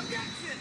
Objection!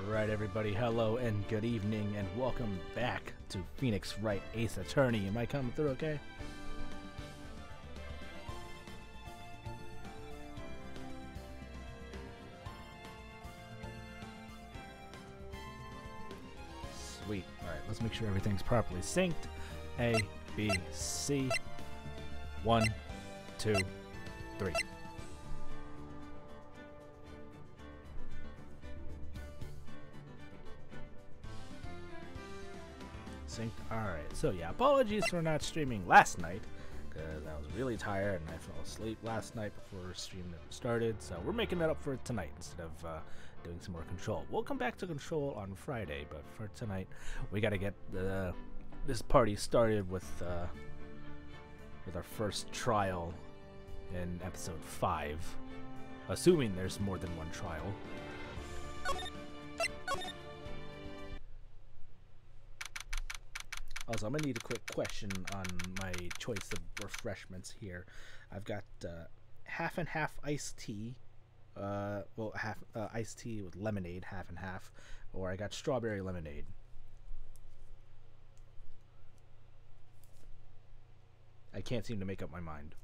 Alright everybody, hello and good evening and welcome back to Phoenix Wright Ace Attorney. Am I coming through okay? Sweet. Alright, let's make sure everything's properly synced. A, B, C. 1, 2, 3. Alright, so yeah, apologies for not streaming last night, because I was really tired and I fell asleep last night before stream started, so we're making that up for tonight instead of doing some more Control. We'll come back to Control on Friday, but for tonight, we gotta get this party started with our first trial in episode 5, assuming there's more than one trial. Also, I'm going to need a quick question on my choice of refreshments here. I've got half and half iced tea. Well, half iced tea with lemonade, half and half. Or I got strawberry lemonade. I can't seem to make up my mind.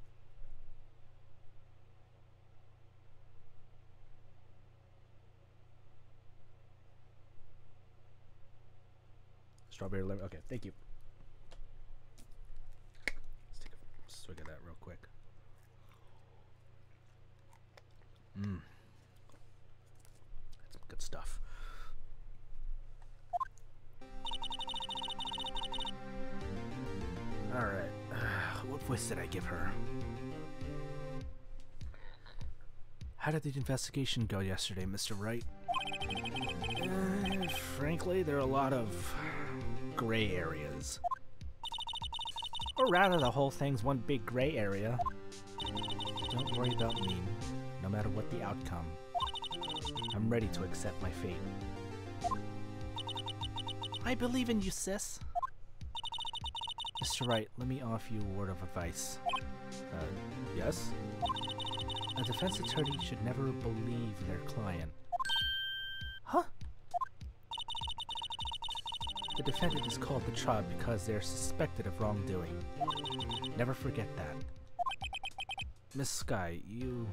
Strawberry lemon. Okay, thank you. Let's take a swig of that real quick. That's some good stuff. Alright. What voice did I give her? How did the investigation go yesterday, Mr. Wright? Frankly, there are a lot of gray areas. Or rather, the whole thing's one big gray area. Don't worry about me, no matter what the outcome. I'm ready to accept my fate. I believe in you, sis. Mr. Wright, let me offer you a word of advice. Yes? A defense attorney should never believe their client. Huh? The defendant is called to trial because they are suspected of wrongdoing. Never forget that. Miss Sky, you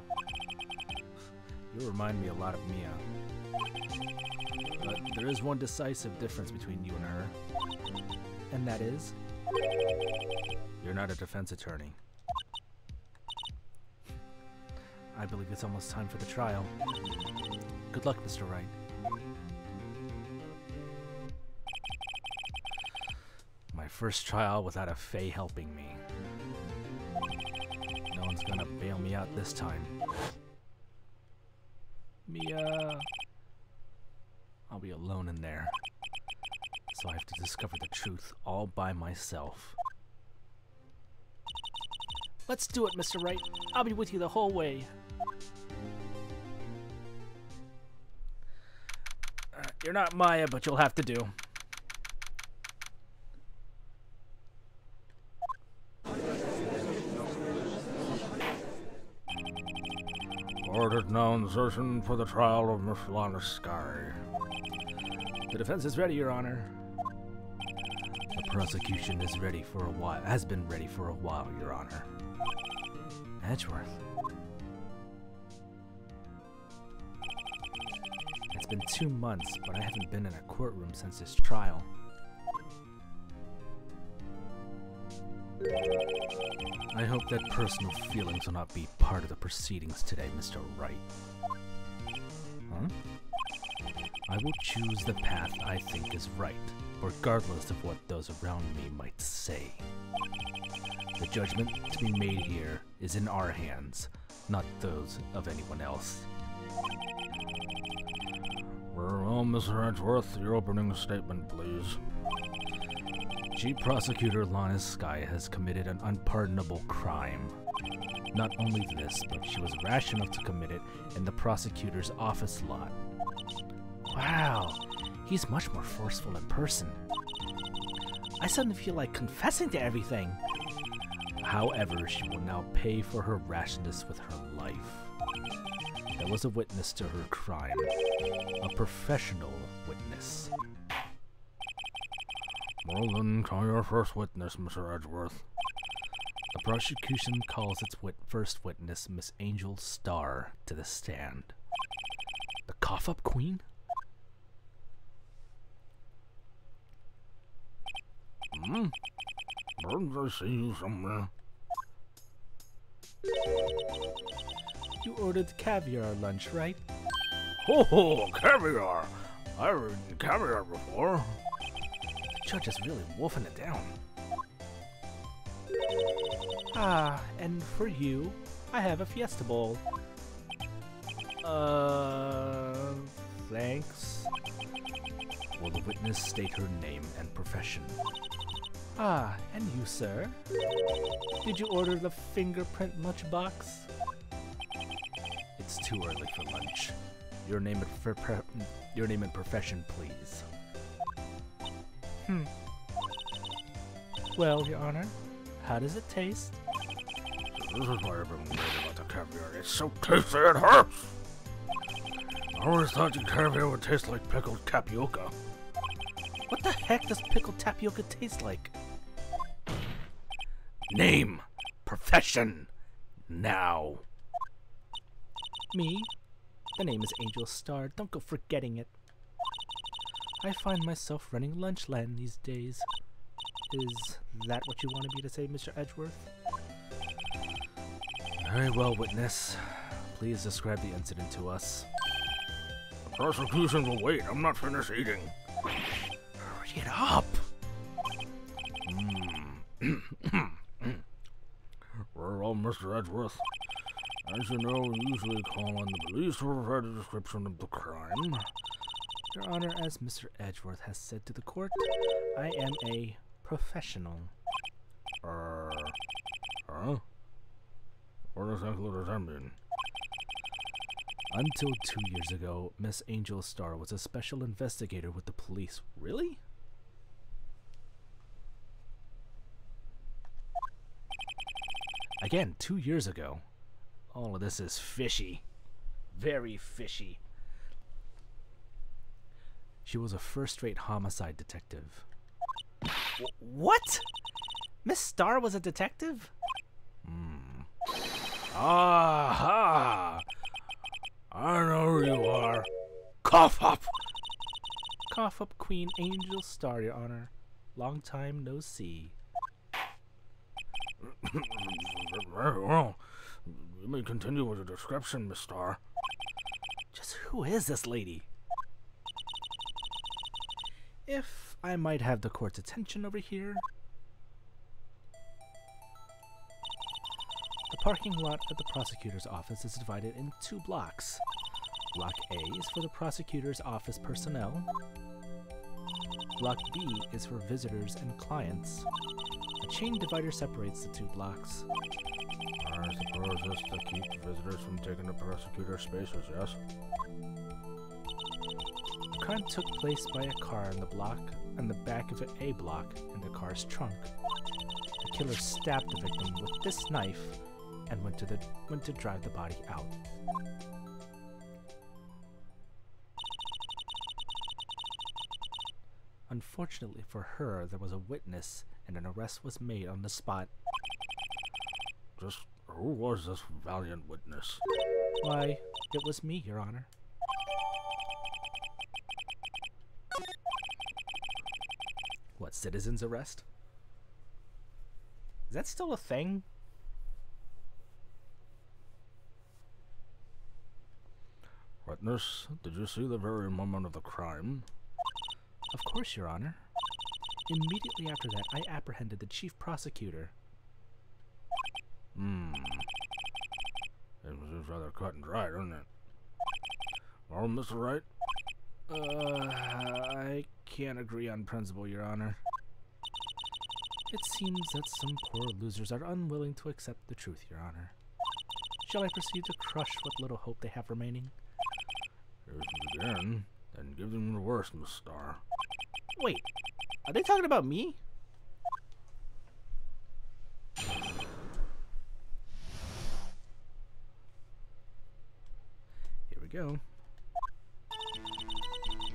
remind me a lot of Mia. But there is one decisive difference between you and her. And that is? You're not a defense attorney. I believe it's almost time for the trial. Good luck, Mr. Wright. My first trial without a Fae helping me. No one's gonna bail me out this time. Mia... I'll be alone in there. So I have to discover the truth all by myself. Let's do it, Mr. Wright. I'll be with you the whole way. You're not Maya, but you'll have to do. Ordered now in session for the trial of Miss Lana Sky. The defense is ready, Your Honor. The prosecution is ready for a while. Has been ready for a while, Your Honor. Edgeworth. It's been 2 months, but I haven't been in a courtroom since this trial. I hope that personal feelings will not be part of the proceedings today, Mr. Wright. Huh? I will choose the path I think is right, regardless of what those around me might say. The judgment to be made here is in our hands, not those of anyone else. Well, Mr. Edgeworth, your opening statement, please. Chief Prosecutor Lana Sky has committed an unpardonable crime. Not only this, but she was rash enough to commit it in the prosecutor's office lot. Wow, he's much more forceful in person. I suddenly feel like confessing to everything. However, she will now pay for her rashness with her life. There was a witness to her crime, a professional witness. Well then, call your first witness, Mr. Edgeworth. The prosecution calls its first witness, Miss Angel Starr, to the stand. The cough-up queen? I see you somewhere. You ordered caviar lunch, right? Oh, caviar! I've eaten caviar before. The judge is really wolfing it down. Ah, and for you, I have a Fiesta Bowl. Thanks. Will the witness state her name and profession? Ah, and you, sir? Did you order the fingerprint lunchbox? It's too early for lunch. Your name and profession, please. Well, Your Honor, how does it taste? This is why I've been worried about the caviar. It's so tasty it hurts! I always thought your caviar would taste like pickled tapioca. What the heck does pickled tapioca taste like? Name! Profession! Now! Me? The name is Angel Starr. Don't go forgetting it. I find myself running Lunchland these days. Is that what you wanted me to say, Mr. Edgeworth? Very well, witness. Please describe the incident to us. The prosecution will wait. I'm not finished eating. Hurry it up! Well, Mr. Edgeworth, as you know, we usually call on the police to provide a description of the crime. Your Honor, as Mr. Edgeworth has said to the court, I am a professional. Huh? What exactly does that mean? Until 2 years ago, Miss Angel Star was a special investigator with the police. Really? Again, 2 years ago. All of this is fishy. Very fishy. She was a first-rate homicide detective. What? Miss Star was a detective? Aha! I know who you are. Cough up! Cough up, Queen Angel Star, Your Honor. Long time no see. Very well. You may continue with your description, Miss Star. Just who is this lady? If I might have the court's attention over here. The parking lot at the prosecutor's office is divided in 2 blocks. Block A is for the prosecutor's office personnel. Block B is for visitors and clients. A chain divider separates the 2 blocks. I suppose that's to keep visitors from taking the prosecutor's spaces, yes? The crime took place by a car in the back of an A block in the car's trunk. The killer stabbed the victim with this knife and went to drive the body out. Unfortunately for her, there was a witness and an arrest was made on the spot. Just who was this valiant witness? Why, it was me, Your Honor. What, citizen's arrest? Is that still a thing? Witness, did you see the very moment of the crime? Of course, Your Honor. Immediately after that, I apprehended the chief prosecutor. It was rather cut and dry, doesn't it? Well, Mr. Wright? I can't agree on principle, Your Honor. It seems that some poor losers are unwilling to accept the truth, Your Honor. Shall I proceed to crush what little hope they have remaining? If you begin, then give them the worst, Miss Star. Wait, are they talking about me? Here we go.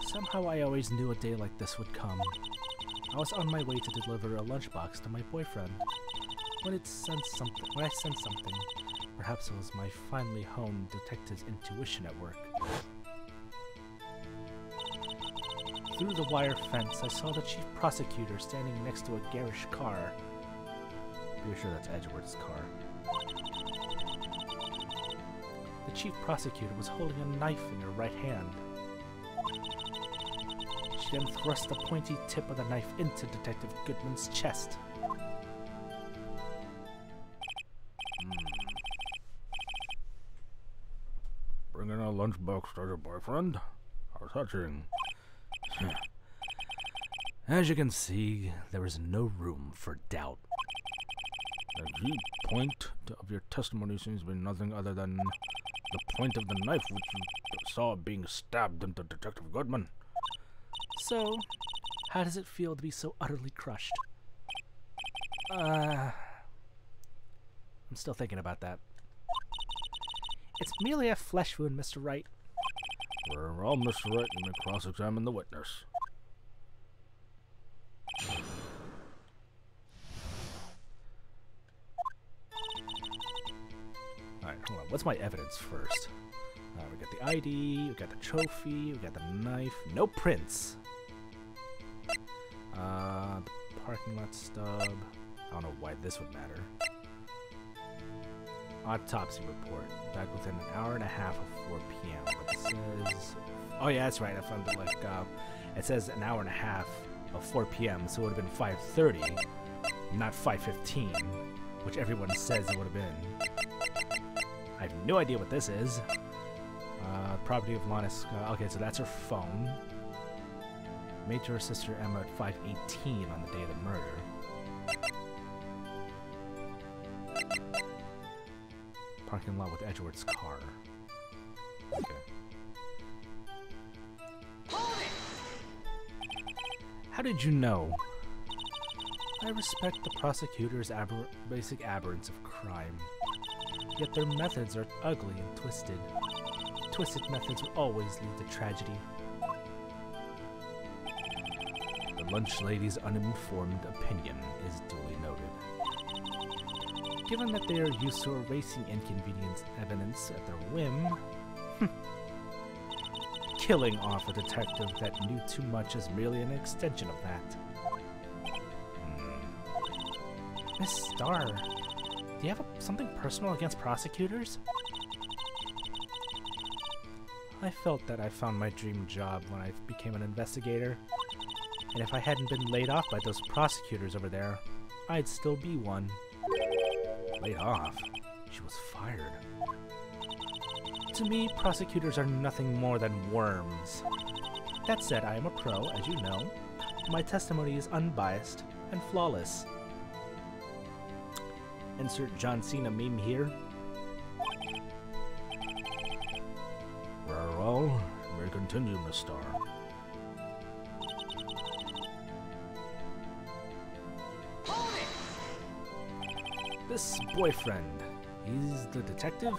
Somehow I always knew a day like this would come. I was on my way to deliver a lunchbox to my boyfriend when I sensed something. Perhaps it was my finely honed detective's intuition at work. Through the wire fence, I saw the chief prosecutor standing next to a garish car. Pretty sure that's Edgeworth's car. The chief prosecutor was holding a knife in her right hand. She then thrust the pointy tip of the knife into Detective Goodman's chest. Bringing a lunchbox to your boyfriend? How touching. As you can see, there is no room for doubt. The key point of your testimony seems to be nothing other than the point of the knife which you saw being stabbed into Detective Goodman. So, how does it feel to be so utterly crushed? I'm still thinking about that. It's merely a flesh wound, Mr. Wright. Very well, Mr. Wright, you may cross-examine the witness. Alright, hold on. What's my evidence first? We got the ID, we got the trophy, we got the knife. No prints. The parking lot stub. I don't know why this would matter. Autopsy report. Died within an hour and a half of 4 p.m. But it says... Oh yeah, that's right. I found it like... it says an hour and a half of 4 p.m. So it would have been 5:30, not 5:15, which everyone says it would have been. I have no idea what this is. Property of Lannis. Okay, so that's her phone. Made to her sister Emma at 5:18 on the day of the murder. Parking lot with Edgeworth's car. Okay. How did you know? I respect the prosecutor's basic aberrance of crime. Yet their methods are ugly and twisted. Twisted methods will always lead to tragedy. The lunch lady's uninformed opinion is duly noted. Given that they are used to erasing inconvenienced evidence at their whim, killing off a detective that knew too much is merely an extension of that. Miss Starr, do you have something personal against prosecutors? I felt that I found my dream job when I became an investigator, and if I hadn't been laid off by those prosecutors over there, I'd still be one. Laid off? She was fired. To me, prosecutors are nothing more than worms. That said, I am a pro, as you know. My testimony is unbiased and flawless. Insert John Cena meme here. Very well. You may continue, Miss Starr. This boyfriend, he's the detective?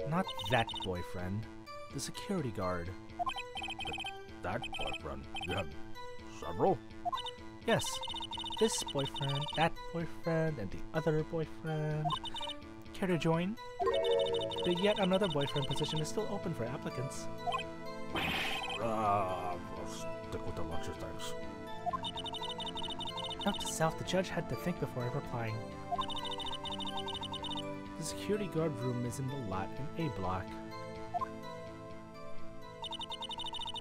Not that boyfriend. The security guard. That boyfriend? You have several? Yes. This boyfriend, that boyfriend, and the other boyfriend. Care to join? The yet another boyfriend position is still open for applicants. I'll stick with the lunches, thanks. Note to self, the judge had to think before replying. The security guard room is in the lot in A block.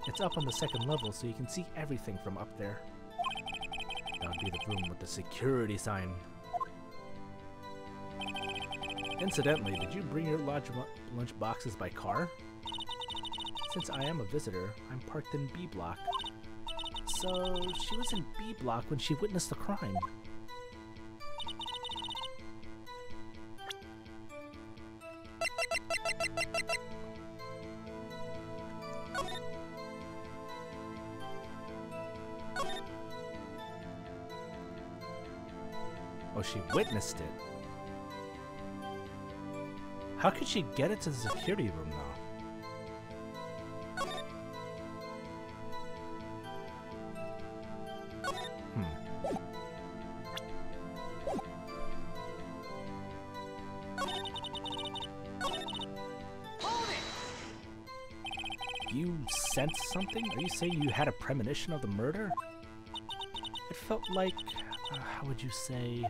It's up on the second level, so you can see everything from up there. That would be the room with the security sign. Incidentally, did you bring your lunch boxes by car? Since I am a visitor, I'm parked in B block. So, she was in B block when she witnessed the crime. Oh, she witnessed it. How could she get it to the security room, though? You sensed something? Are you saying you had a premonition of the murder? It felt like... how would you say...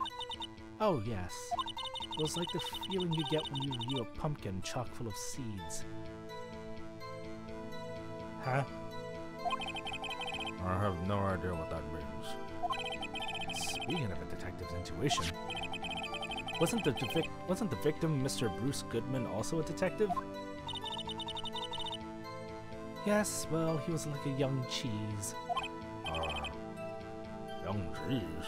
Oh, yes. It was like the feeling you get when you view a pumpkin chock full of seeds. Huh? I have no idea what that means. Speaking of a detective's intuition, wasn't the victim Mr. Bruce Goodman also a detective? Yes, well, he was like a young cheese. Young cheese?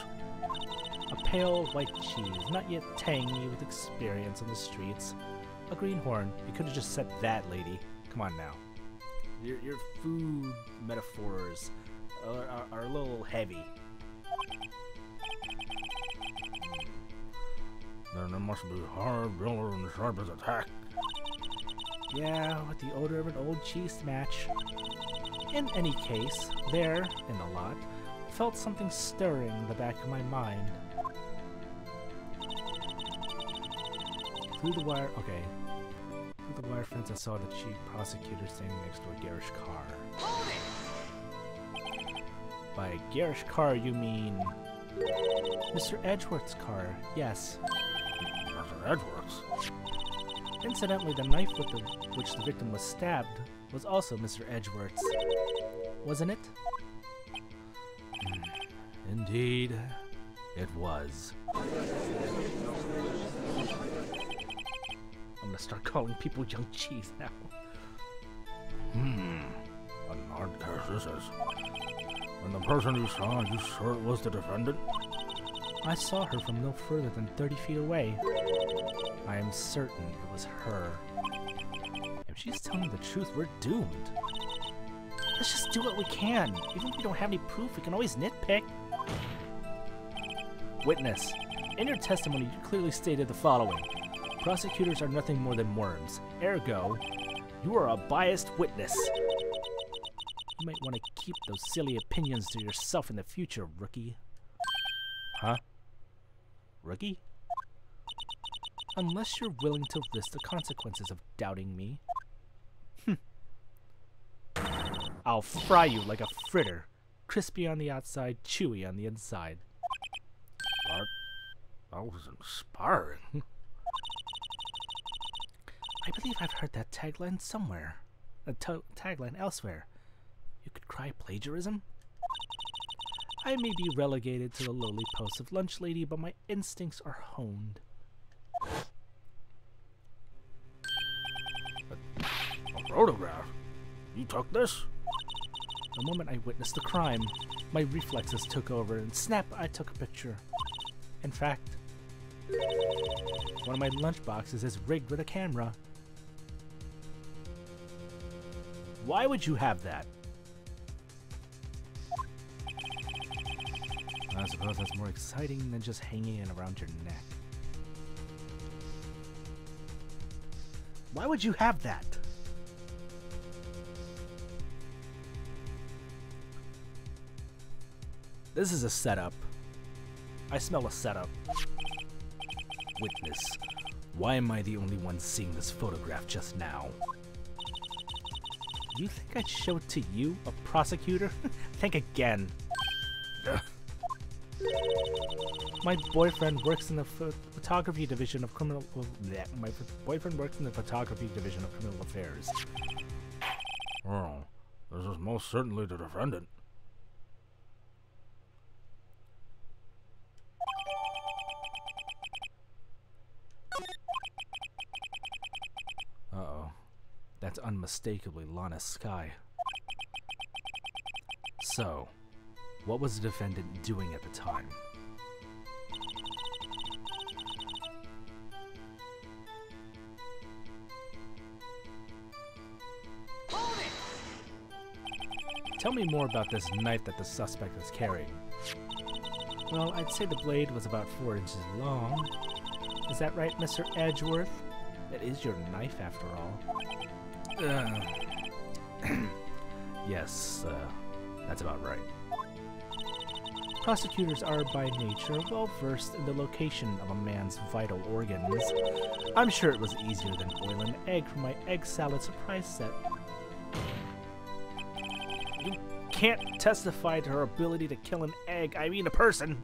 A pale white cheese, not yet tangy with experience on the streets. A greenhorn. You could have just said that, lady. Come on now. Your food metaphors are a little heavy. Then it must be hard, yellow, and sharp as a tack. Yeah, with the odor of an old cheese match. In any case, there, in the lot, felt something stirring in the back of my mind. Through the wire, okay. Through the wire fence I saw the chief prosecutor standing next to a garish car. By garish car you mean... Mr. Edgeworth's car, yes. Mr. Edgeworth's? Incidentally, the knife with which the victim was stabbed was also Mr. Edgeworth's. Wasn't it? Indeed, it was. I'm gonna start calling people young cheese now. An odd character. this is. And the person you saw, are you sure it was the defendant? I saw her from no further than 30 feet away. I am certain it was her. If she's telling the truth, we're doomed. Let's just do what we can. Even if we don't have any proof, we can always nitpick. Witness, in your testimony, you clearly stated the following. Prosecutors are nothing more than worms. Ergo, you are a biased witness. You might want to keep those silly opinions to yourself in the future, rookie. Huh? Rookie? Unless you're willing to risk the consequences of doubting me. I'll fry you like a fritter. Crispy on the outside, chewy on the inside. That was inspiring. I believe I've heard that tagline somewhere. A tagline elsewhere. You could cry plagiarism? I may be relegated to the lowly post of lunch lady, but my instincts are honed. A photograph? You took this? The moment I witnessed the crime, my reflexes took over, and snap, I took a picture. In fact, one of my lunch boxes is rigged with a camera. Why would you have that? I suppose that's more exciting than just hanging it around your neck. Why would you have that? This is a setup. I smell a setup. Witness, why am I the only one seeing this photograph just now? You think I'd show it to you, a prosecutor? Think again. My boyfriend works in the photography division of criminal. My boyfriend works in the photography division of criminal affairs. Oh, this is most certainly the defendant. Uh-oh. That's unmistakably Lana Sky. So, what was the defendant doing at the time? Tell me more about this knife that the suspect was carrying. Well, I'd say the blade was about 4 inches long. Is that right, Mr. Edgeworth? That is your knife, after all. Yes, that's about right. Prosecutors are, by nature, well-versed in the location of a man's vital organs. I'm sure it was easier than boiling an egg for my egg salad surprise set. You can't testify to her ability to kill an egg, I mean a person!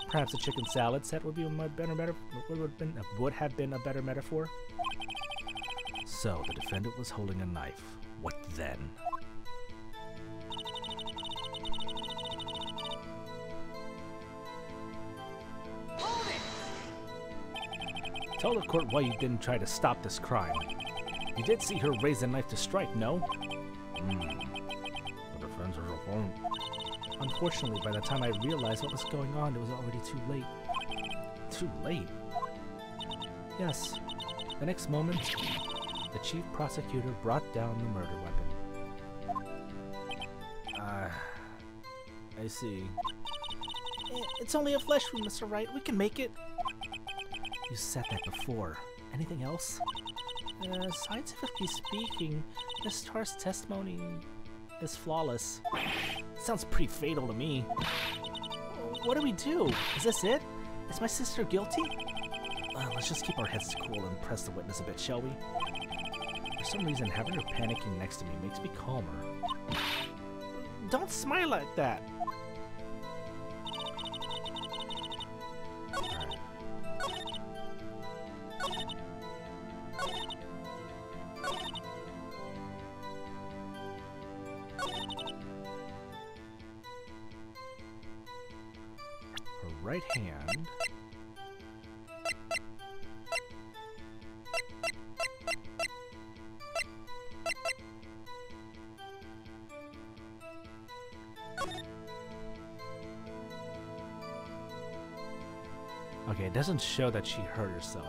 Perhaps a chicken salad set would be would have been a better metaphor. So, the defendant was holding a knife. What then? Tell the court why you didn't try to stop this crime. You did see her raise the knife to strike, no? The defense is a phone. Unfortunately, by the time I realized what was going on, it was already too late. Too late? Yes. The next moment, the chief prosecutor brought down the murder weapon. I see. It's only a flesh wound, Mr. Wright. We can make it. You said that before. Anything else? Scientifically speaking, Miss Tarr's testimony is flawless. Sounds pretty fatal to me. What do we do? Is this it? Is my sister guilty? Let's just keep our heads cool and press the witness a bit, shall we? For some reason, having her panicking next to me makes me calmer. Don't smile like that! Right hand. Okay, it doesn't show that she hurt herself.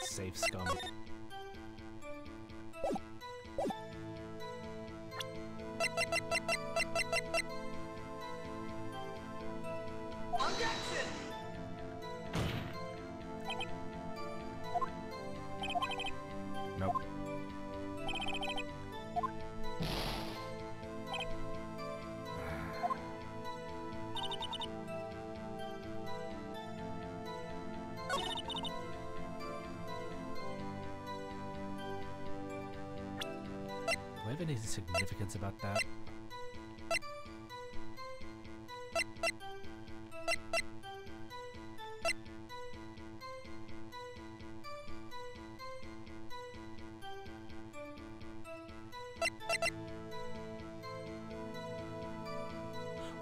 Safe scum. Nope. Do I have any significance about that?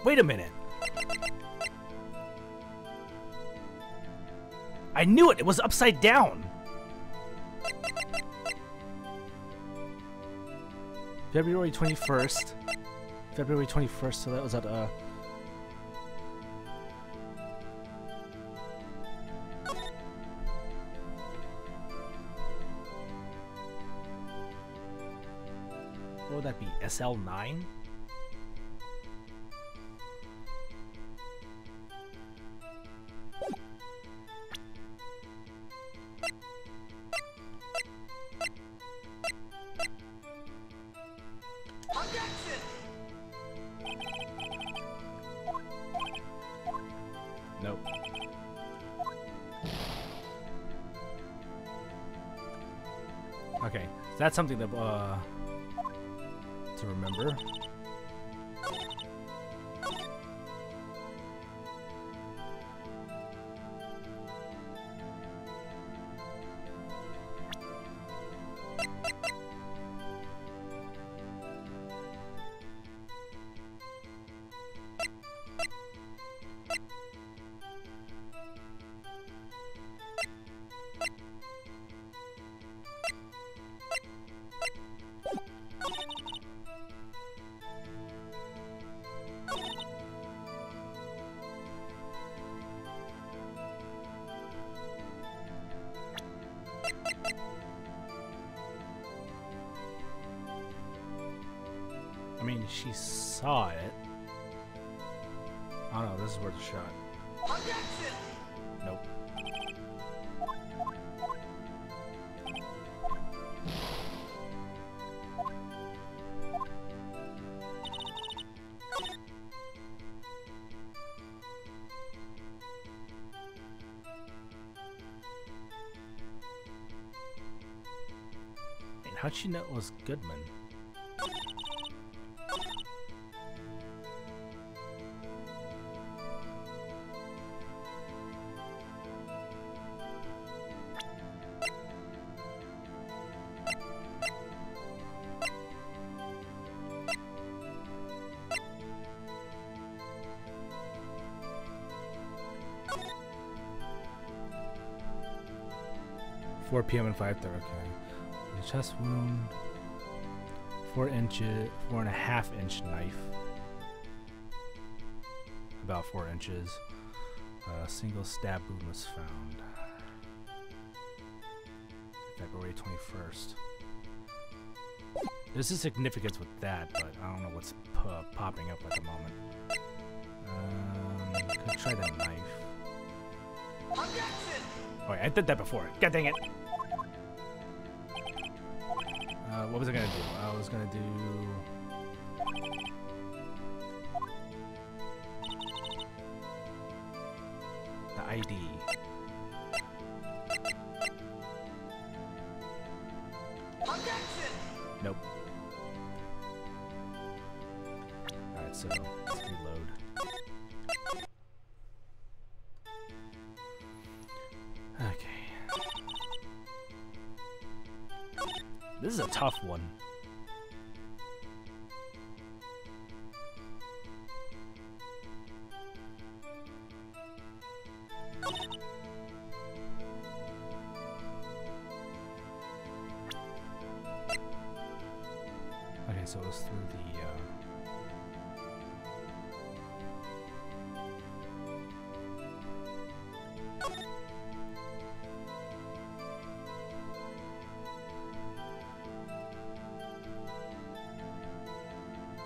Wait a minute. I knew it! It was upside down! February 21st. February 21st, so that was at, what would that be? SL9? Nope. Okay, so that's something that to remember. I mean, she saw it. Oh no, this is worth a shot. Nope. And how'd she know it was Goodman? $4 p.m. and 5:30. Okay. The chest wound. 4.5 inch knife. About 4 inches. A single stab wound was found. February 21st. There's a significance with that, but I don't know what's popping up at the moment. Could try the knife. Oh, wait, I did that before. God dang it! What was I gonna do? I was gonna do... the ID. Nope. Alright, so let's reload. This is a tough one. Okay, so it was through the,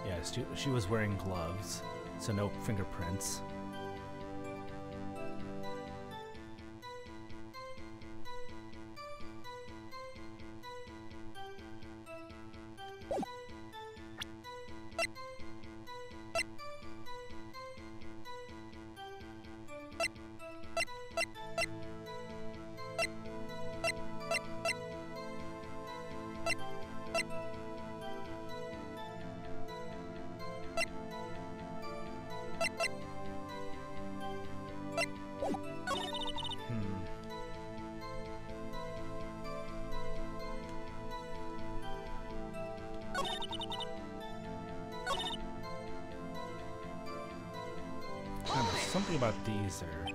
yeah, she was wearing gloves, so no fingerprints. Something about these are...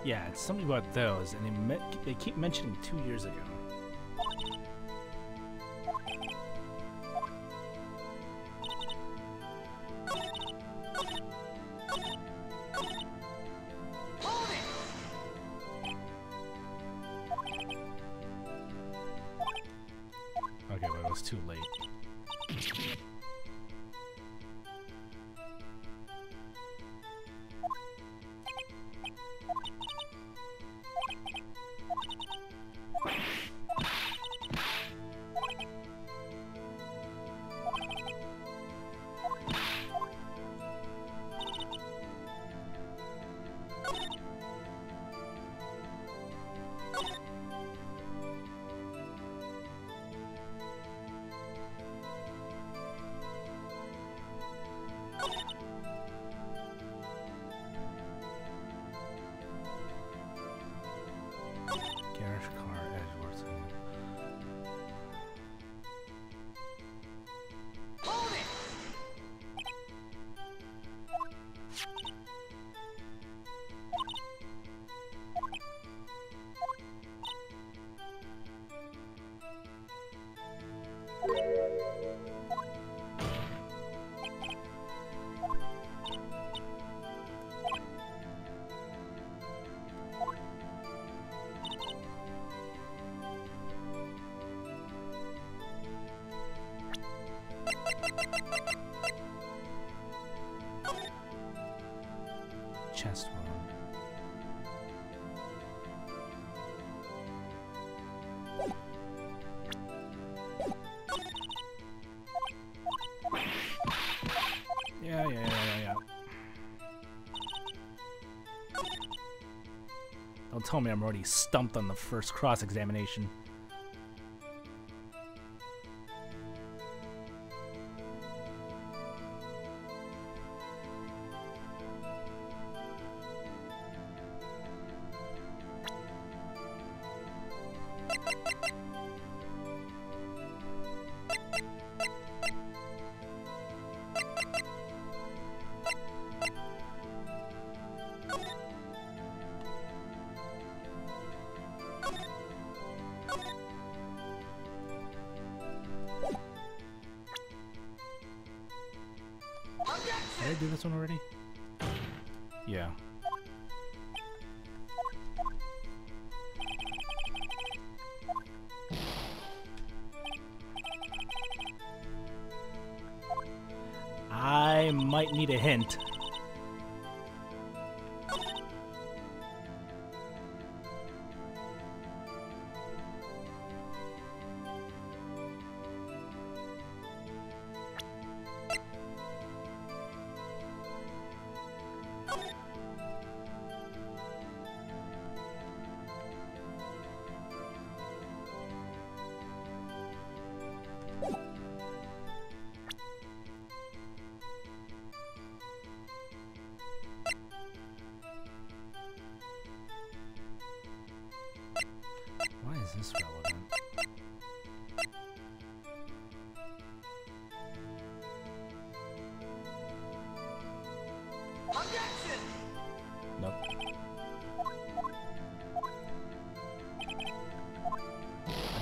Yeah, it's something about those, and they keep mentioning 2 years ago. Okay, but it was too late. Garage car, Edgeworth. Chest wound. Yeah. Don't tell me I'm already stumped on the first cross-examination. Did I do this one already? Yeah. I might need a hint.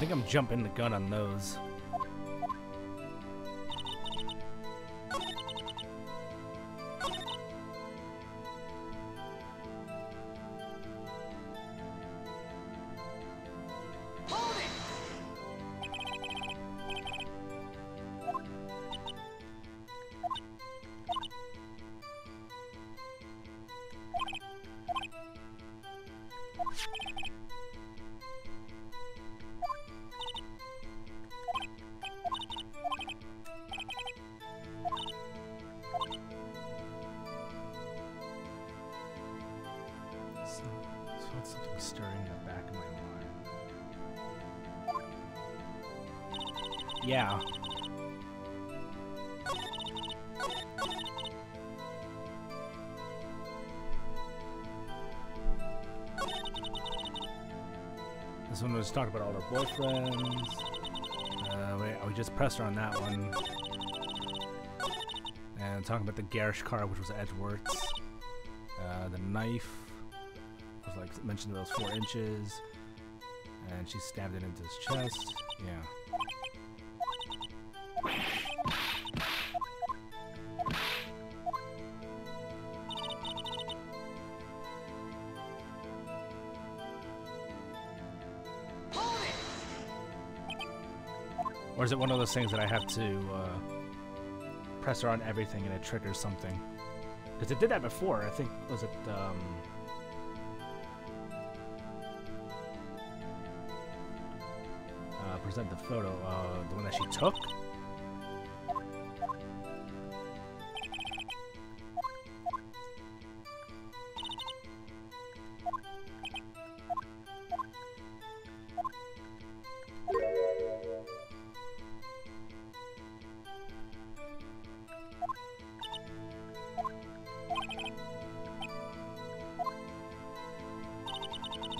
think I'm jumping the gun on those. Something stirring in the back of my mind. Yeah. This one was talking about all her boyfriends. We just pressed her on that one. And talking about the garish car, which was Edgeworth's. The knife was like mentioned those 4 inches. And she stabbed it into his chest. Yeah. Or is it one of those things that I have to press her on everything and it triggers something? Because it did that before. I think, was it present the photo, the one that she took?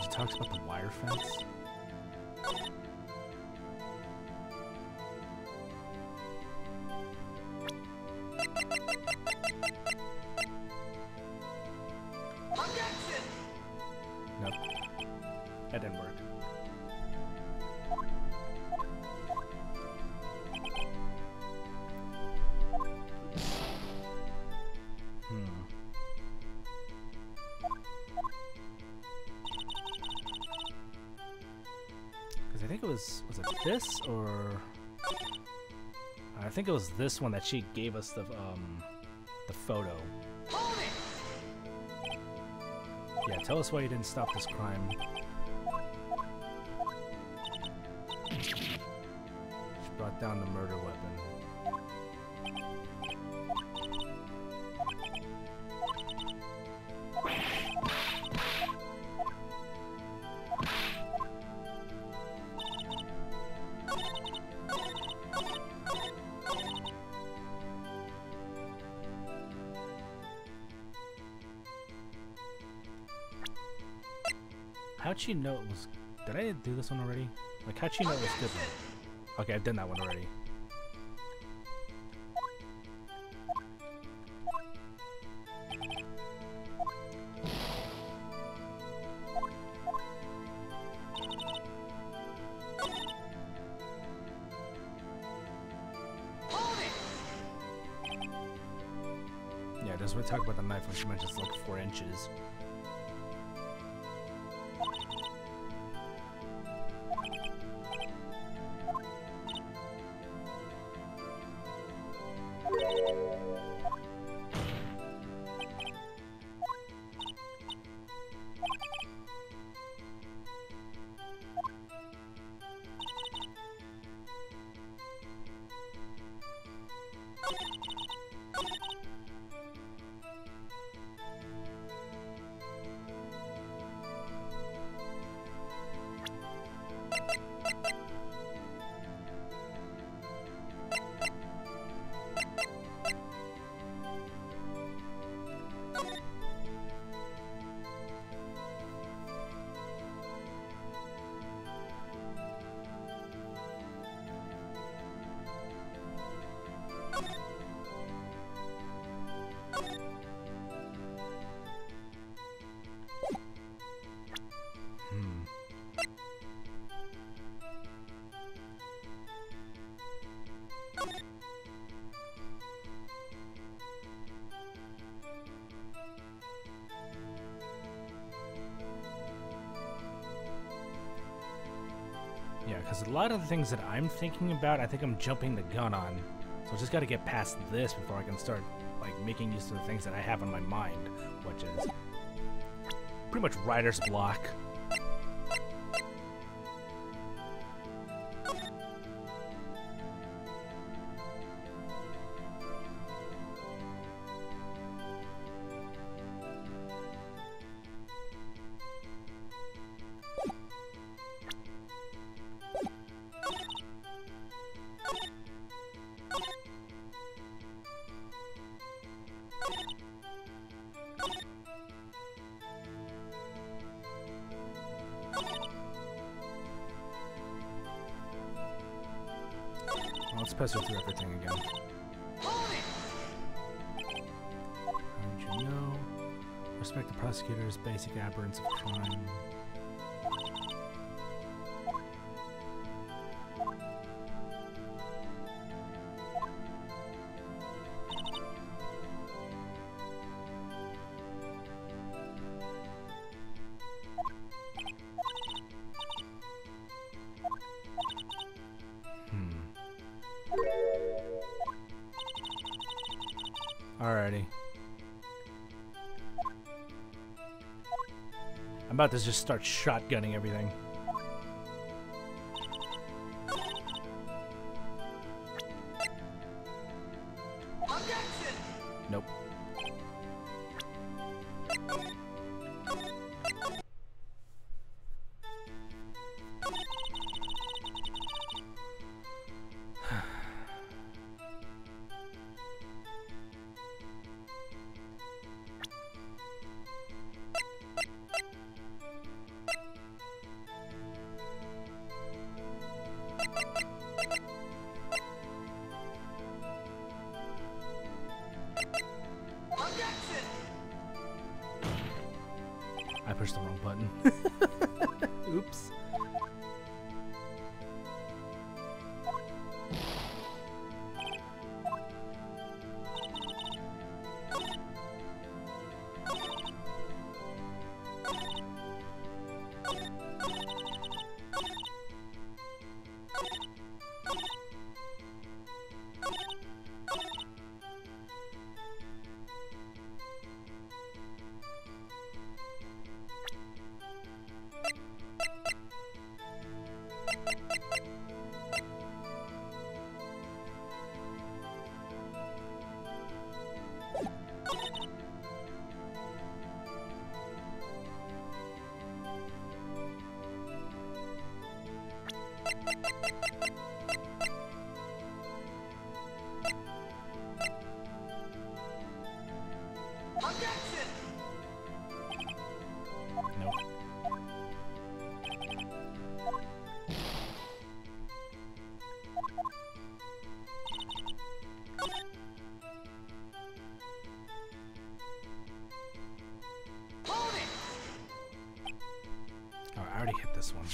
She talks about the wire fence. Nope. That didn't work. Because I think it was it this or I think it was this one that she gave us the photo. Yeah, tell us why you didn't stop this crime. She brought down the murder weapon. How'd she know it was... Did I do this one already? Like, how'd she know it was different? Okay, I've done that one already. Yeah, this is what we talk about the knife when she mentions like 4 inches. a lot of the things that I'm thinking about, I think I'm jumping the gun on. So I just got to get past this before I can start like making use of the things that I have in my mind, which is pretty much writer's block. Let's pass her through everything again. How did you know? Respect the prosecutor's basic aberrance of crime. Alrighty. I'm about to just start shotgunning everything. Nope. I pushed the wrong button. Oops. Nope. Oh, I already hit this one.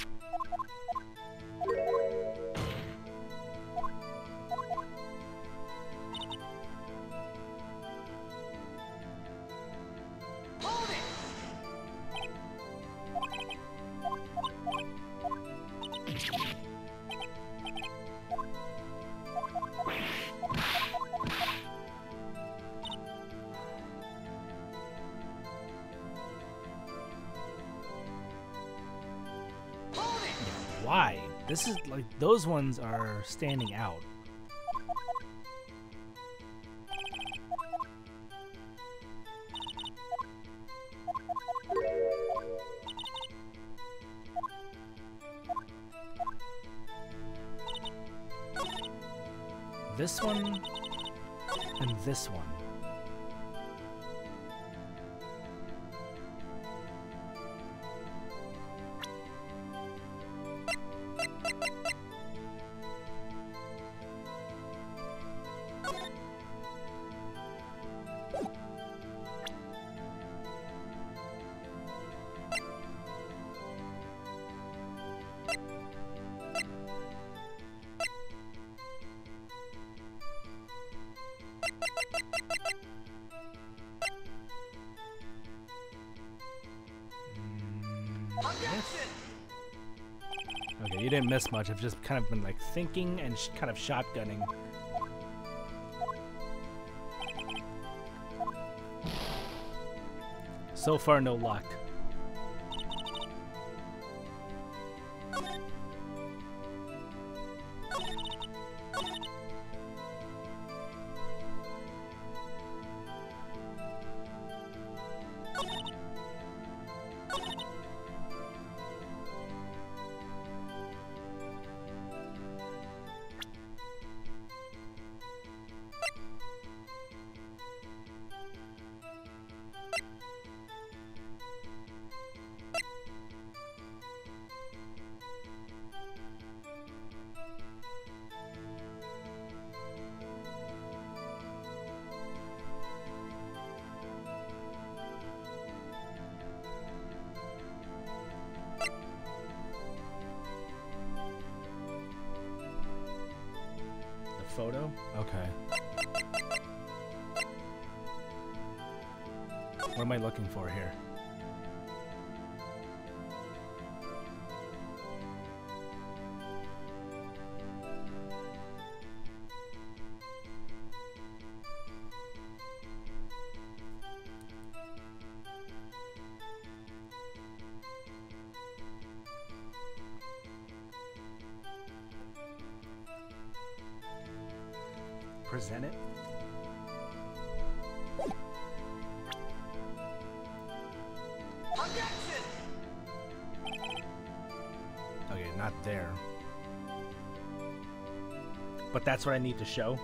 Why? This is like, those ones are standing out. This one and this one. didn't miss much. I've just kind of been like thinking and kind of shotgunning. So far, no luck. Photo? Okay. What am I looking for here? Present it. Okay, not there. But that's what I need to show.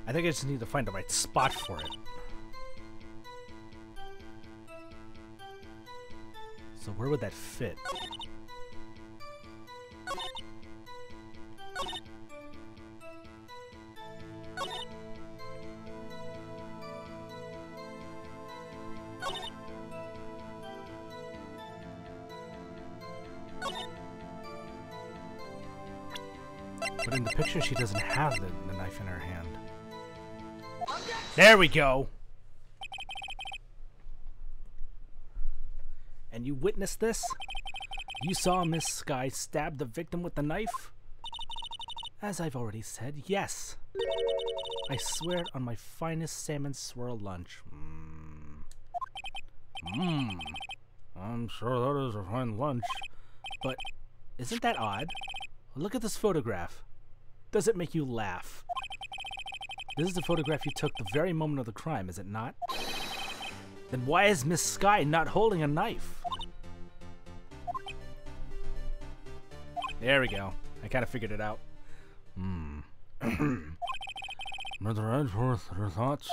I think I just need to find the right spot for it. So where would that fit? But in the picture, she doesn't have the knife in her hand. There we go! And you witnessed this? You saw Miss Sky stab the victim with the knife? As I've already said, yes. I swear it on my finest salmon swirl lunch. I'm sure that is a fine lunch. But isn't that odd? Look at this photograph. Does it make you laugh? This is the photograph you took the very moment of the crime, is it not? Then why is Miss Sky not holding a knife? There we go. I kind of figured it out. Mr. Edgeworth, your thoughts?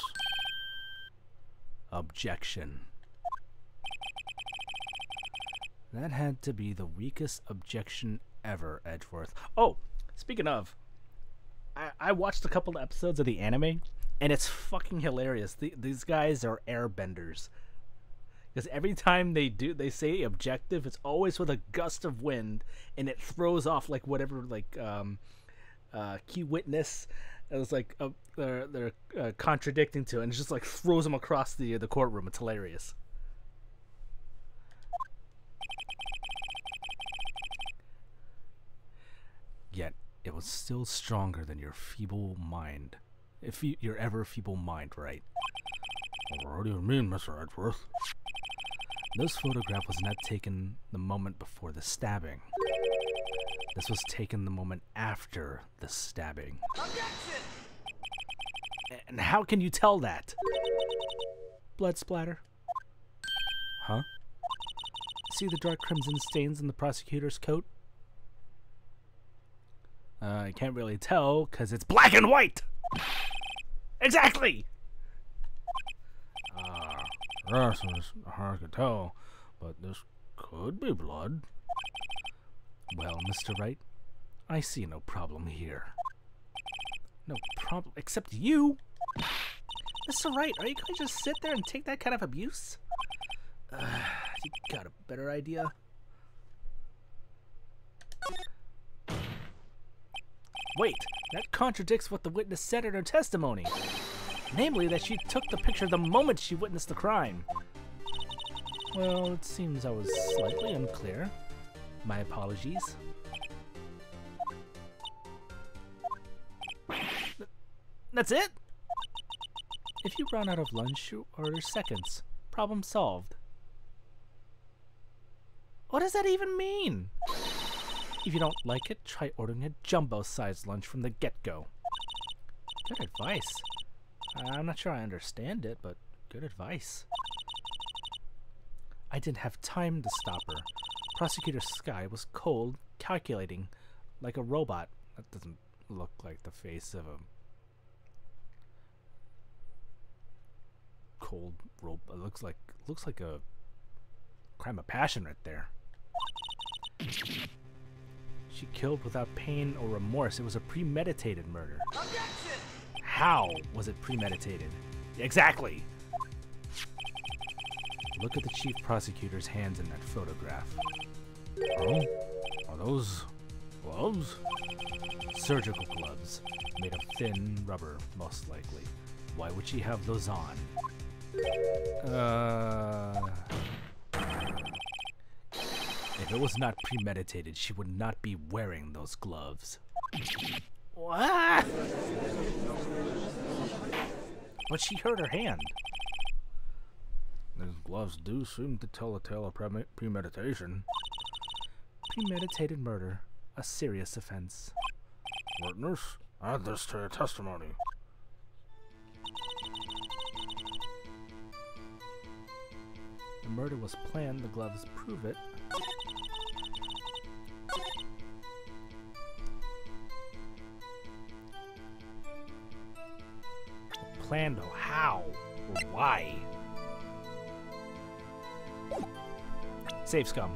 Objection. That had to be the weakest objection ever, Edgeworth. Oh, speaking of, I watched a couple of episodes of the anime, and it's fucking hilarious. These guys are airbenders. Because every time they say objective, it's always with a gust of wind, and it throws off like whatever, like key witness. It was like they're contradicting to it, and it just like throws them across the courtroom. It's hilarious. Yet it was still stronger than your feeble mind. If your ever feeble mind, right? What do you mean, Mr. Edgeworth? This photograph was not taken the moment before the stabbing. This was taken the moment after the stabbing. Objection! And how can you tell that? Blood splatter. Huh? See the dark crimson stains in the prosecutor's coat? I can't really tell because it's black and white! Exactly! Yes, it's hard to tell, but this could be blood. Well, Mr. Wright, I see no problem here. No problem, except you! Mr. Wright, are you going to just sit there and take that kind of abuse? You got a better idea? Wait, that contradicts what the witness said in her testimony. Namely, that she took the picture the moment she witnessed the crime. Well, it seems I was slightly unclear. My apologies. That's it? If you run out of lunch, you order seconds. Problem solved. What does that even mean? If you don't like it, try ordering a jumbo-sized lunch from the get-go. Good advice. I'm not sure I understand it, but good advice. I didn't have time to stop her. Prosecutor Sky was cold, calculating, like a robot. That doesn't look like the face of a cold robot. It looks like a crime of passion right there. She killed without pain or remorse. It was a premeditated murder. Objection! How was it premeditated? Exactly! Look at the chief prosecutor's hands in that photograph. Oh? Are those gloves? Surgical gloves, made of thin rubber, most likely. Why would she have those on? If it was not premeditated, she would not be wearing those gloves. What? But she hurt her hand. These gloves do seem to tell a tale of premeditation. Premeditated murder, a serious offense. Witness, add this to your testimony. The murder was planned, the gloves prove it. Planned, how? Or why? Save scum.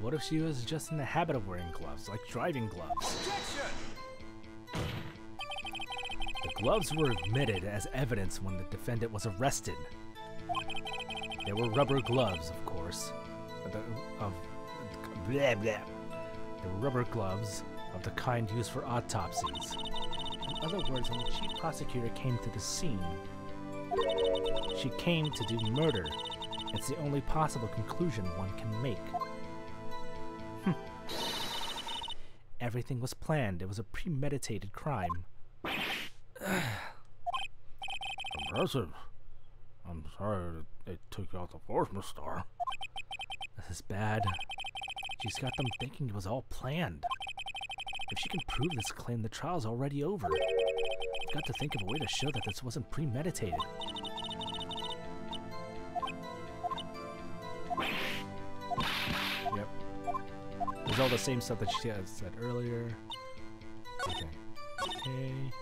What if she was just in the habit of wearing gloves, like driving gloves? Objection! The gloves were admitted as evidence when the defendant was arrested. They were rubber gloves, of course. They were rubber gloves of the kind used for autopsies. In other words, when the chief prosecutor came to the scene, she came to do murder. It's the only possible conclusion one can make. Everything was planned. It was a premeditated crime. Impressive. I'm sorry it took you out the force, Miss Star. This is bad. She's got them thinking it was all planned. If she can prove this claim, the trial's already over. I've got to think of a way to show that this wasn't premeditated. Yep. There's all the same stuff that she had said earlier. Okay. Okay.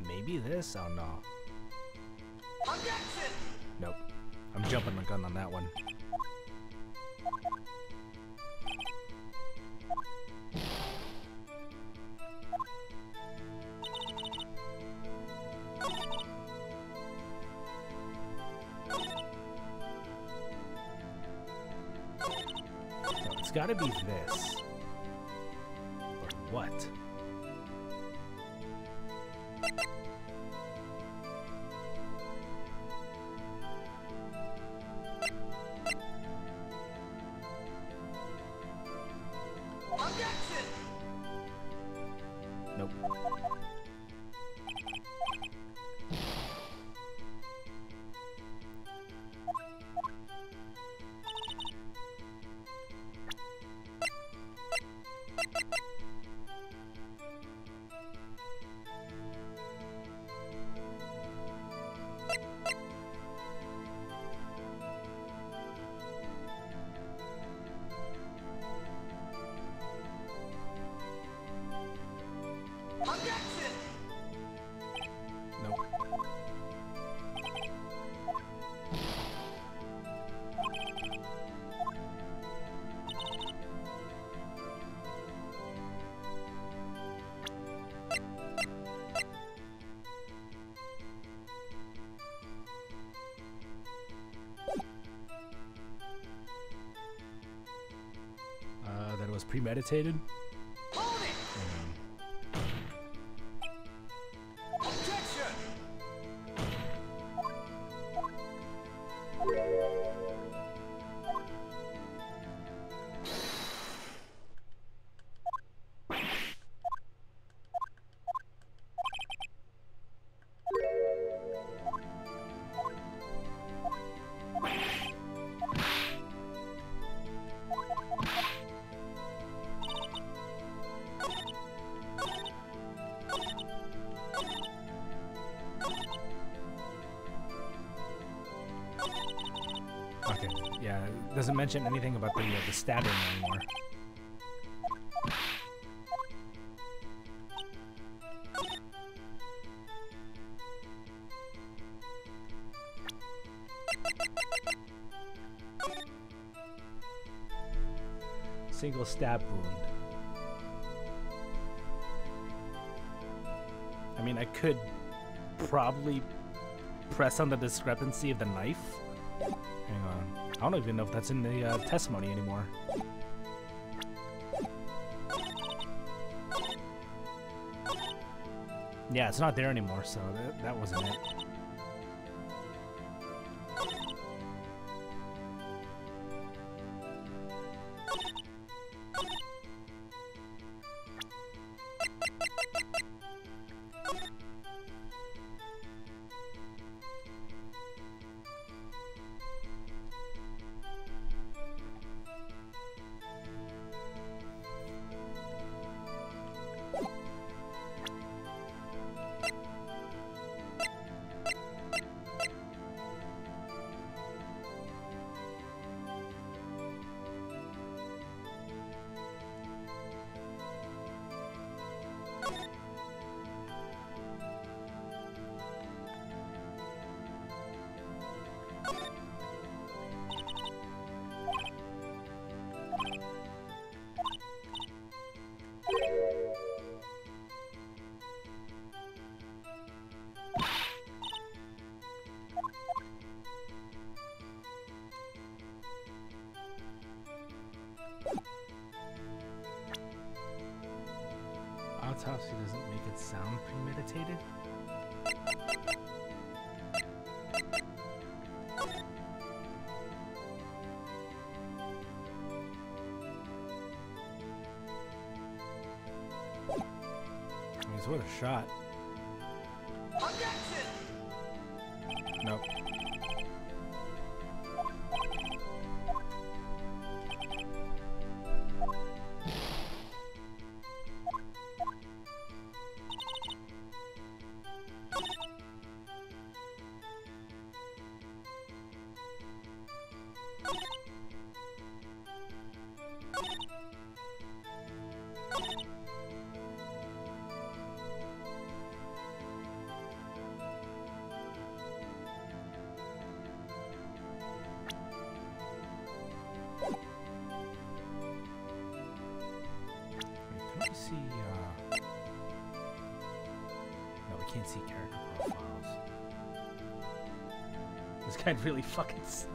Maybe this? Oh no. Objection! Nope. I'm jumping the gun on that one. No, it's gotta be this. But what? premeditated. Okay, yeah, it doesn't mention anything about the stabbing anymore. Single stab wound. I mean, I could probably press on the discrepancy of the knife. Hang on. I don't even know if that's in the testimony anymore. Yeah, it's not there anymore, so that wasn't it. Autopsy doesn't make it sound premeditated. He's worth a shot. Nope. See, no, we can't see character profiles. This guy really fucking sucks.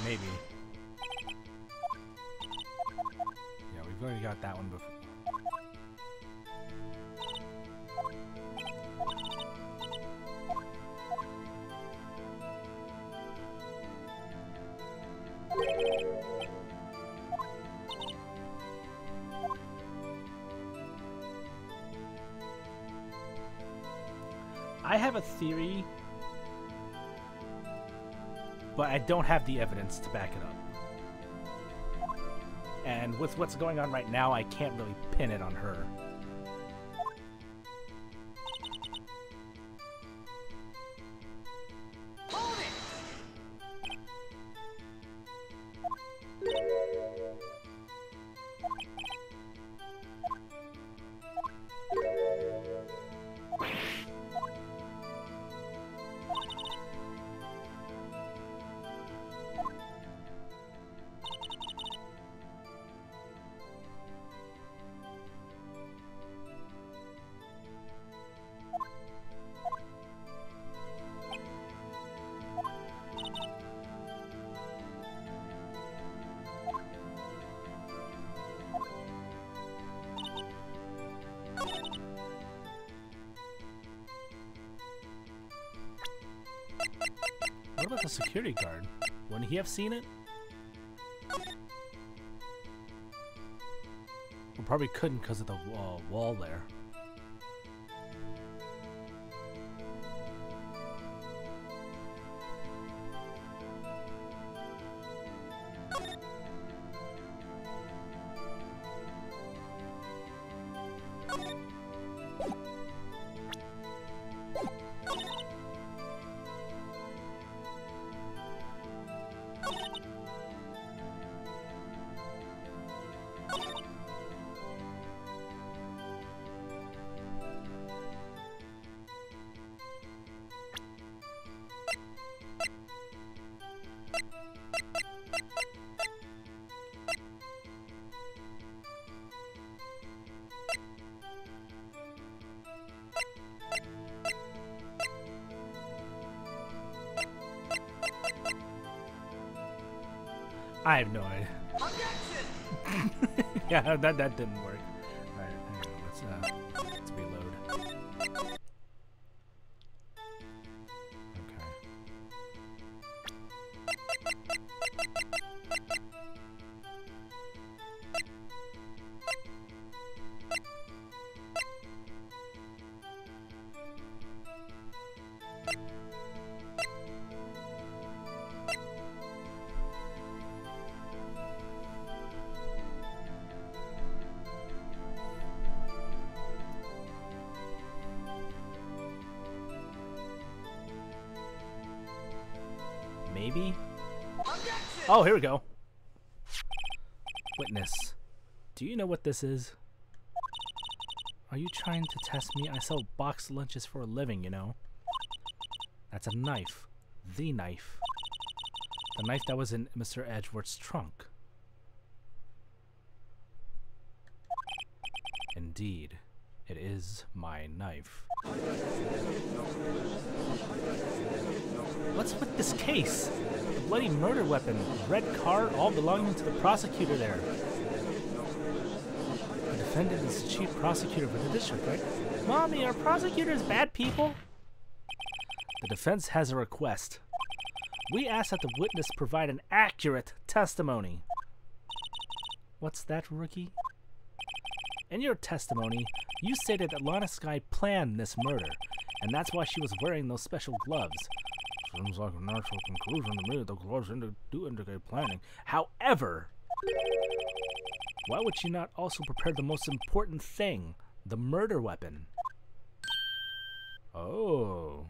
Maybe. Yeah, we've already got that one before. I have a theory, but I don't have the evidence to back it up. And with what's going on right now, I can't really pin it on her. security guard. Wouldn't he have seen it? We probably couldn't because of the wall there. I have no idea. Yeah, that didn't work. Alright, hang on, let's reload. Okay. Maybe? Oh, here we go. Witness. Do you know what this is? Are you trying to test me? I sell boxed lunches for a living, you know. That's a knife. The knife. The knife that was in Mr. Edgeworth's trunk. Indeed. It is my knife. What's with this case? The bloody murder weapon, red card, all belonging to the prosecutor there. The defendant is the chief prosecutor for the district, right? Mommy, are prosecutors bad people? The defense has a request. We ask that the witness provide an accurate testimony. What's that, rookie? In your testimony, you stated that Lana Skye planned this murder, and that's why she was wearing those special gloves. Seems like a natural conclusion to me that the gloves do indicate planning. However, why would she not also prepare the most important thing, the murder weapon? Oh.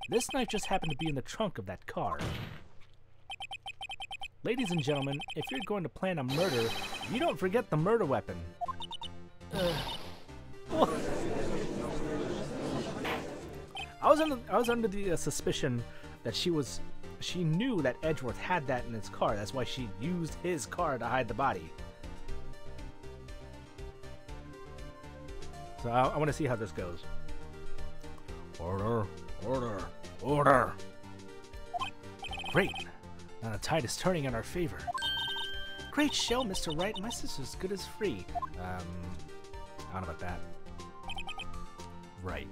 This knife just happened to be in the trunk of that car. Ladies and gentlemen, if you're going to plan a murder, you don't forget the murder weapon. I was under the suspicion that she knew that Edgeworth had that in his car. That's why she used his car to hide the body. So I want to see how this goes. Order, order, order. Great. Now the tide is turning in our favor. Great show, Mr. Wright. My sister's good as free. I don't know about that. Right.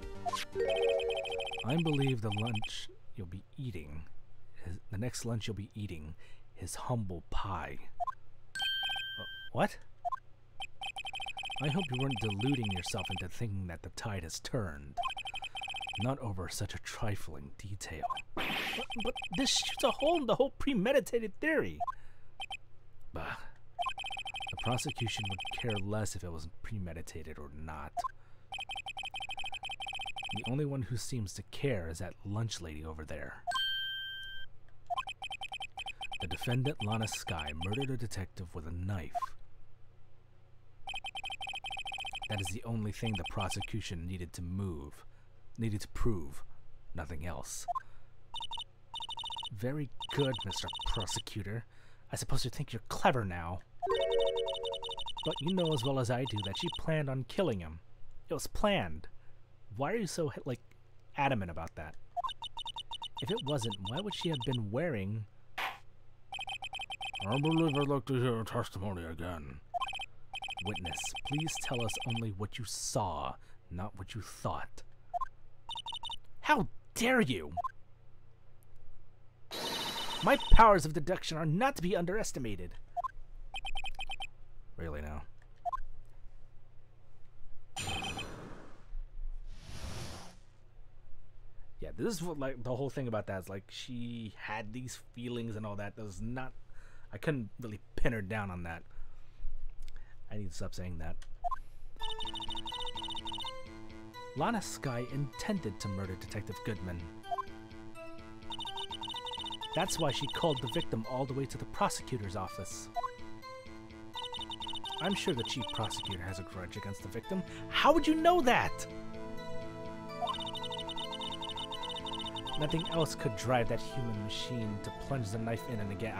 I believe the lunch you'll be eating, the next lunch you'll be eating, is humble pie. What? I hope you weren't deluding yourself into thinking that the tide has turned. Not over such a trifling detail. But this shoots a hole in the whole premeditated theory. Bah. The prosecution would care less if it was premeditated or not. The only one who seems to care is that lunch lady over there. The defendant, Lana Skye, murdered a detective with a knife. That is the only thing the prosecution needed to prove. Nothing else. Very good, Mr. Prosecutor. I suppose you think you're clever now. But you know as well as I do that she planned on killing him. It was planned. Why are you so, adamant about that? If it wasn't, why would she have been wearing... I believe I'd like to hear her testimony again. Witness, please tell us only what you saw, not what you thought. How dare you! My powers of deduction are not to be underestimated. Really now. Yeah, this is what, like, the whole thing about that is, like, she had these feelings and all that. That was not... I couldn't really pin her down on that. I need to stop saying that. Lana Skye intended to murder Detective Goodman. That's why she called the victim all the way to the prosecutor's office. I'm sure the chief prosecutor has a grudge against the victim. How would you know that? Nothing else could drive that human machine to plunge the knife in and again.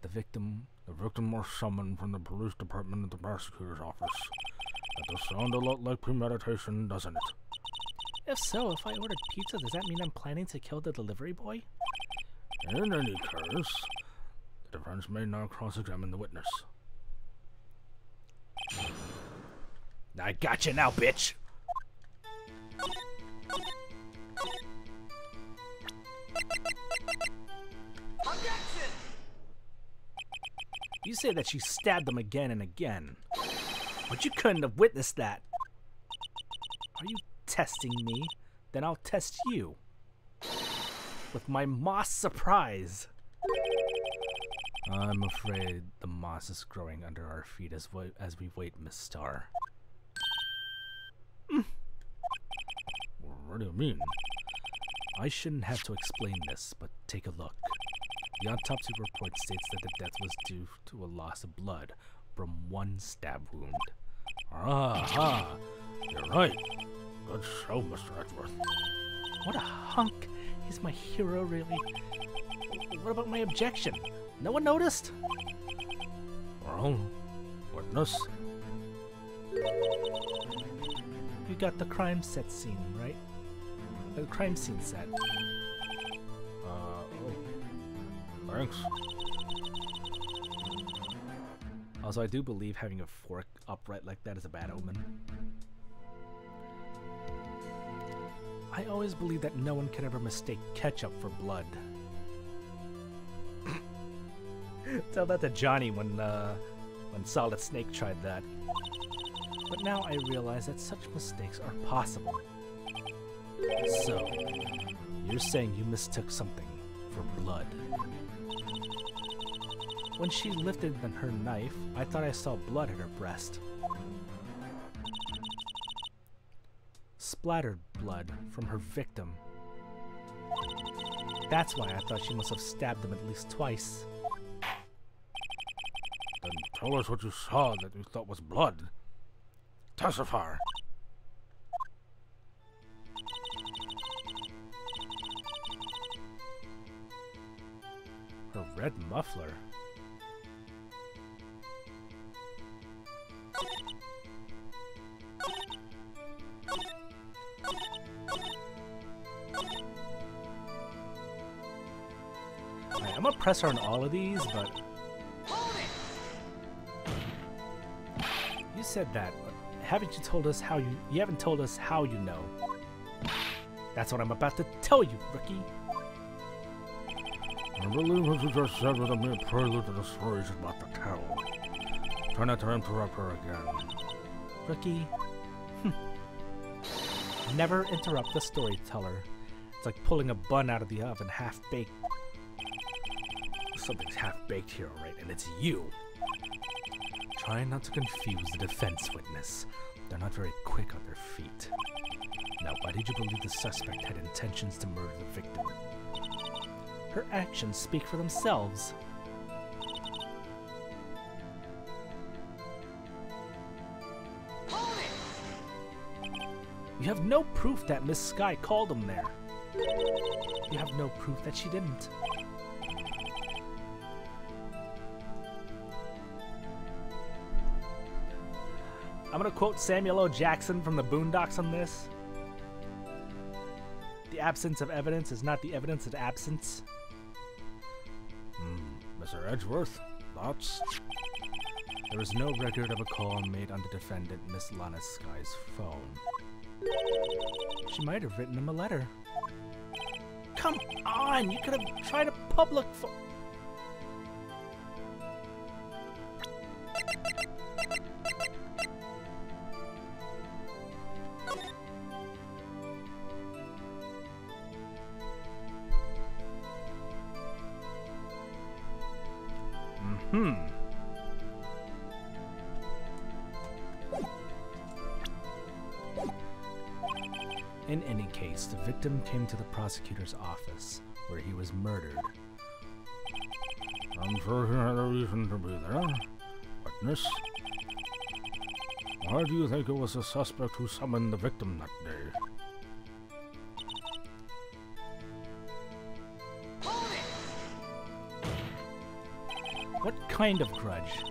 The victim was summoned from the police department to the prosecutor's office. That does sound a lot like premeditation, doesn't it? If so, if I ordered pizza, does that mean I'm planning to kill the delivery boy? In any case, the defense may now cross-examine the witness. I gotcha now, bitch! Objection! You say that she stabbed him again and again, but you couldn't have witnessed that. Are you testing me? Then I'll test you. With my moss surprise. I'm afraid the moss is growing under our feet as we wait, Miss Starr. What do you mean? I shouldn't have to explain this, but take a look. The autopsy report states that the death was due to a loss of blood from one stab wound. Aha! You're right. Good show, Mr. Edgeworth. What a hunk! He's my hero, really. What about my objection? No one noticed? Well, witness. You got the crime set scene, right? The crime scene set. Oh. Thanks. Also, I do believe having a fork upright like that is a bad omen. I always believe that no one can ever mistake ketchup for blood. Tell that to Johnny when Solid Snake tried that. But now I realize that such mistakes are possible. So, you're saying you mistook something for blood. When she lifted her knife, I thought I saw blood at her breast. Splattered blood from her victim. That's why I thought she must have stabbed him at least twice. Then tell us what you saw that you thought was blood. Testify. Her red muffler. I'm gonna press her on all of these, but you said that, but haven't you told us how you haven't told us how you know. That's what I'm about to tell you, rookie. I believe what you just said was a mere prelude to the stories she's about to tell. Try not to interrupt her again. Rookie. Never interrupt the storyteller. It's like pulling a bun out of the oven half-baked. Something's half-baked here, alright, and it's you. Try not to confuse the defense witness. They're not very quick on their feet. Now, why did you believe the suspect had intentions to murder the victim? Her actions speak for themselves. You have no proof that Miss Skye called him there. You have no proof that she didn't. I'm gonna quote Samuel L. Jackson from the Boondocks on this. The absence of evidence is not the evidence of absence. Mr. Edgeworth, thoughts? There was no record of a call made on the defendant, Miss Lana Sky's phone. She might have written him a letter. Come on! You could have tried a public phone. In any case, the victim came to the prosecutor's office, where he was murdered. I'm sure he had a reason to be there. Witness? Why do you think it was the suspect who summoned the victim that day? What kind of grudge?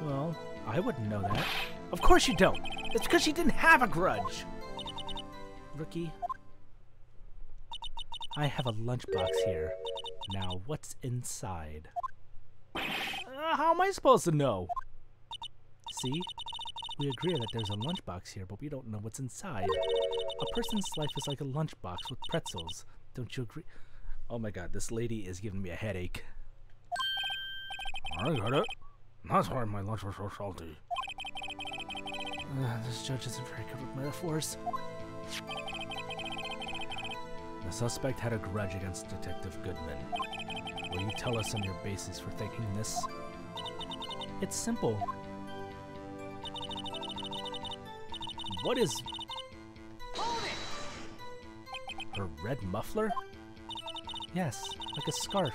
Well, I wouldn't know that. Of course you don't! It's because she didn't have a grudge! Rookie. I have a lunchbox here. Now, what's inside? How am I supposed to know? See? We agree that there's a lunchbox here, but we don't know what's inside. A person's life is like a lunchbox with pretzels. Don't you agree? Oh my god, this lady is giving me a headache. I get it. That's why my lunch was so salty. This judge isn't very good with metaphors. The suspect had a grudge against Detective Goodman. Will you tell us on your basis for thinking this? It's simple. What is... Her red muffler? Yes, like a scarf.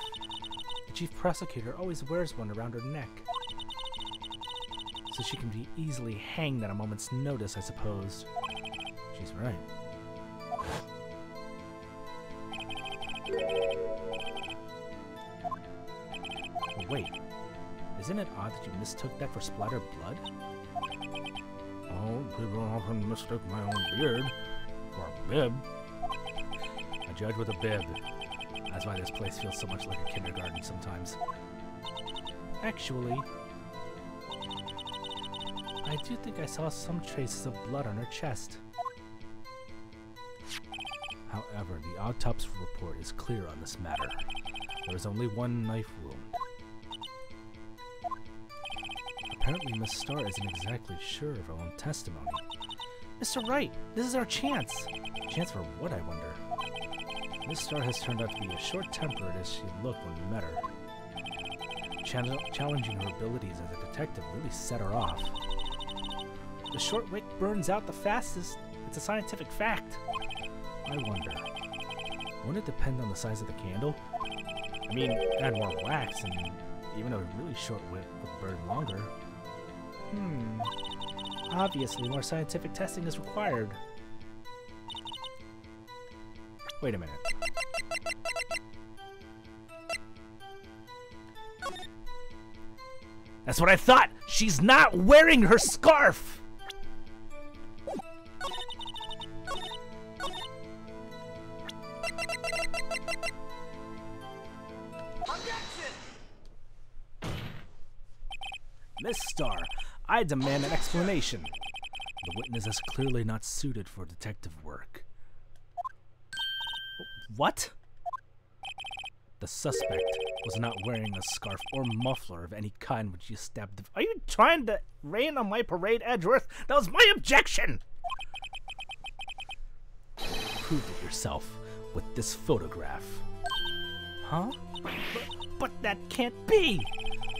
The chief prosecutor always wears one around her neck. So she can be easily hanged at a moment's notice, I suppose. She's right. Oh, wait. Isn't it odd that you mistook that for splattered blood? Oh, people often mistake my own beard for a bib. A judge with a bib. That's why this place feels so much like a kindergarten sometimes. Actually, I do think I saw some traces of blood on her chest. However, the autopsy report is clear on this matter. There is only one knife wound. Apparently, Miss Starr isn't exactly sure of her own testimony. Mr. Wright, this is our chance! Chance for what, I wonder? Miss Starr has turned out to be as short-tempered as she looked when we met her. Challenging her abilities as a detective really set her off. The short wick burns out the fastest. It's a scientific fact. I wonder, won't it depend on the size of the candle? I mean, add more wax, and even a really short wick would burn longer. Obviously, more scientific testing is required. Wait a minute. That's what I thought! She's not wearing her scarf! Miss Starr, I demand an explanation. The witness is clearly not suited for detective work. What? The suspect was not wearing a scarf or muffler of any kind when she stabbed the... Are you trying to rain on my parade, Edgeworth? That was my objection! Prove it yourself with this photograph. Huh? But that can't be!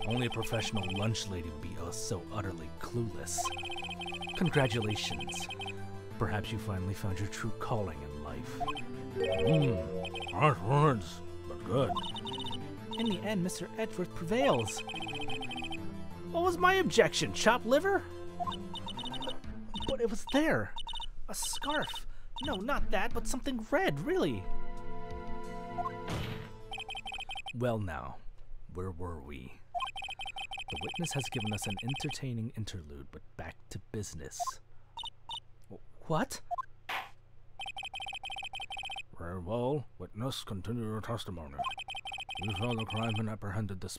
Only a professional lunch lady would be so utterly clueless. Congratulations. Perhaps you finally found your true calling in life. Harsh words, but good. In the end, Mr. Edgeworth prevails. What was my objection? Chopped liver? But it was there. A scarf. No, not that, but something red, really. Well now, where were we? The witness has given us an entertaining interlude, but back to business. What? Very well. Witness, continue your testimony. You saw the crime and apprehended the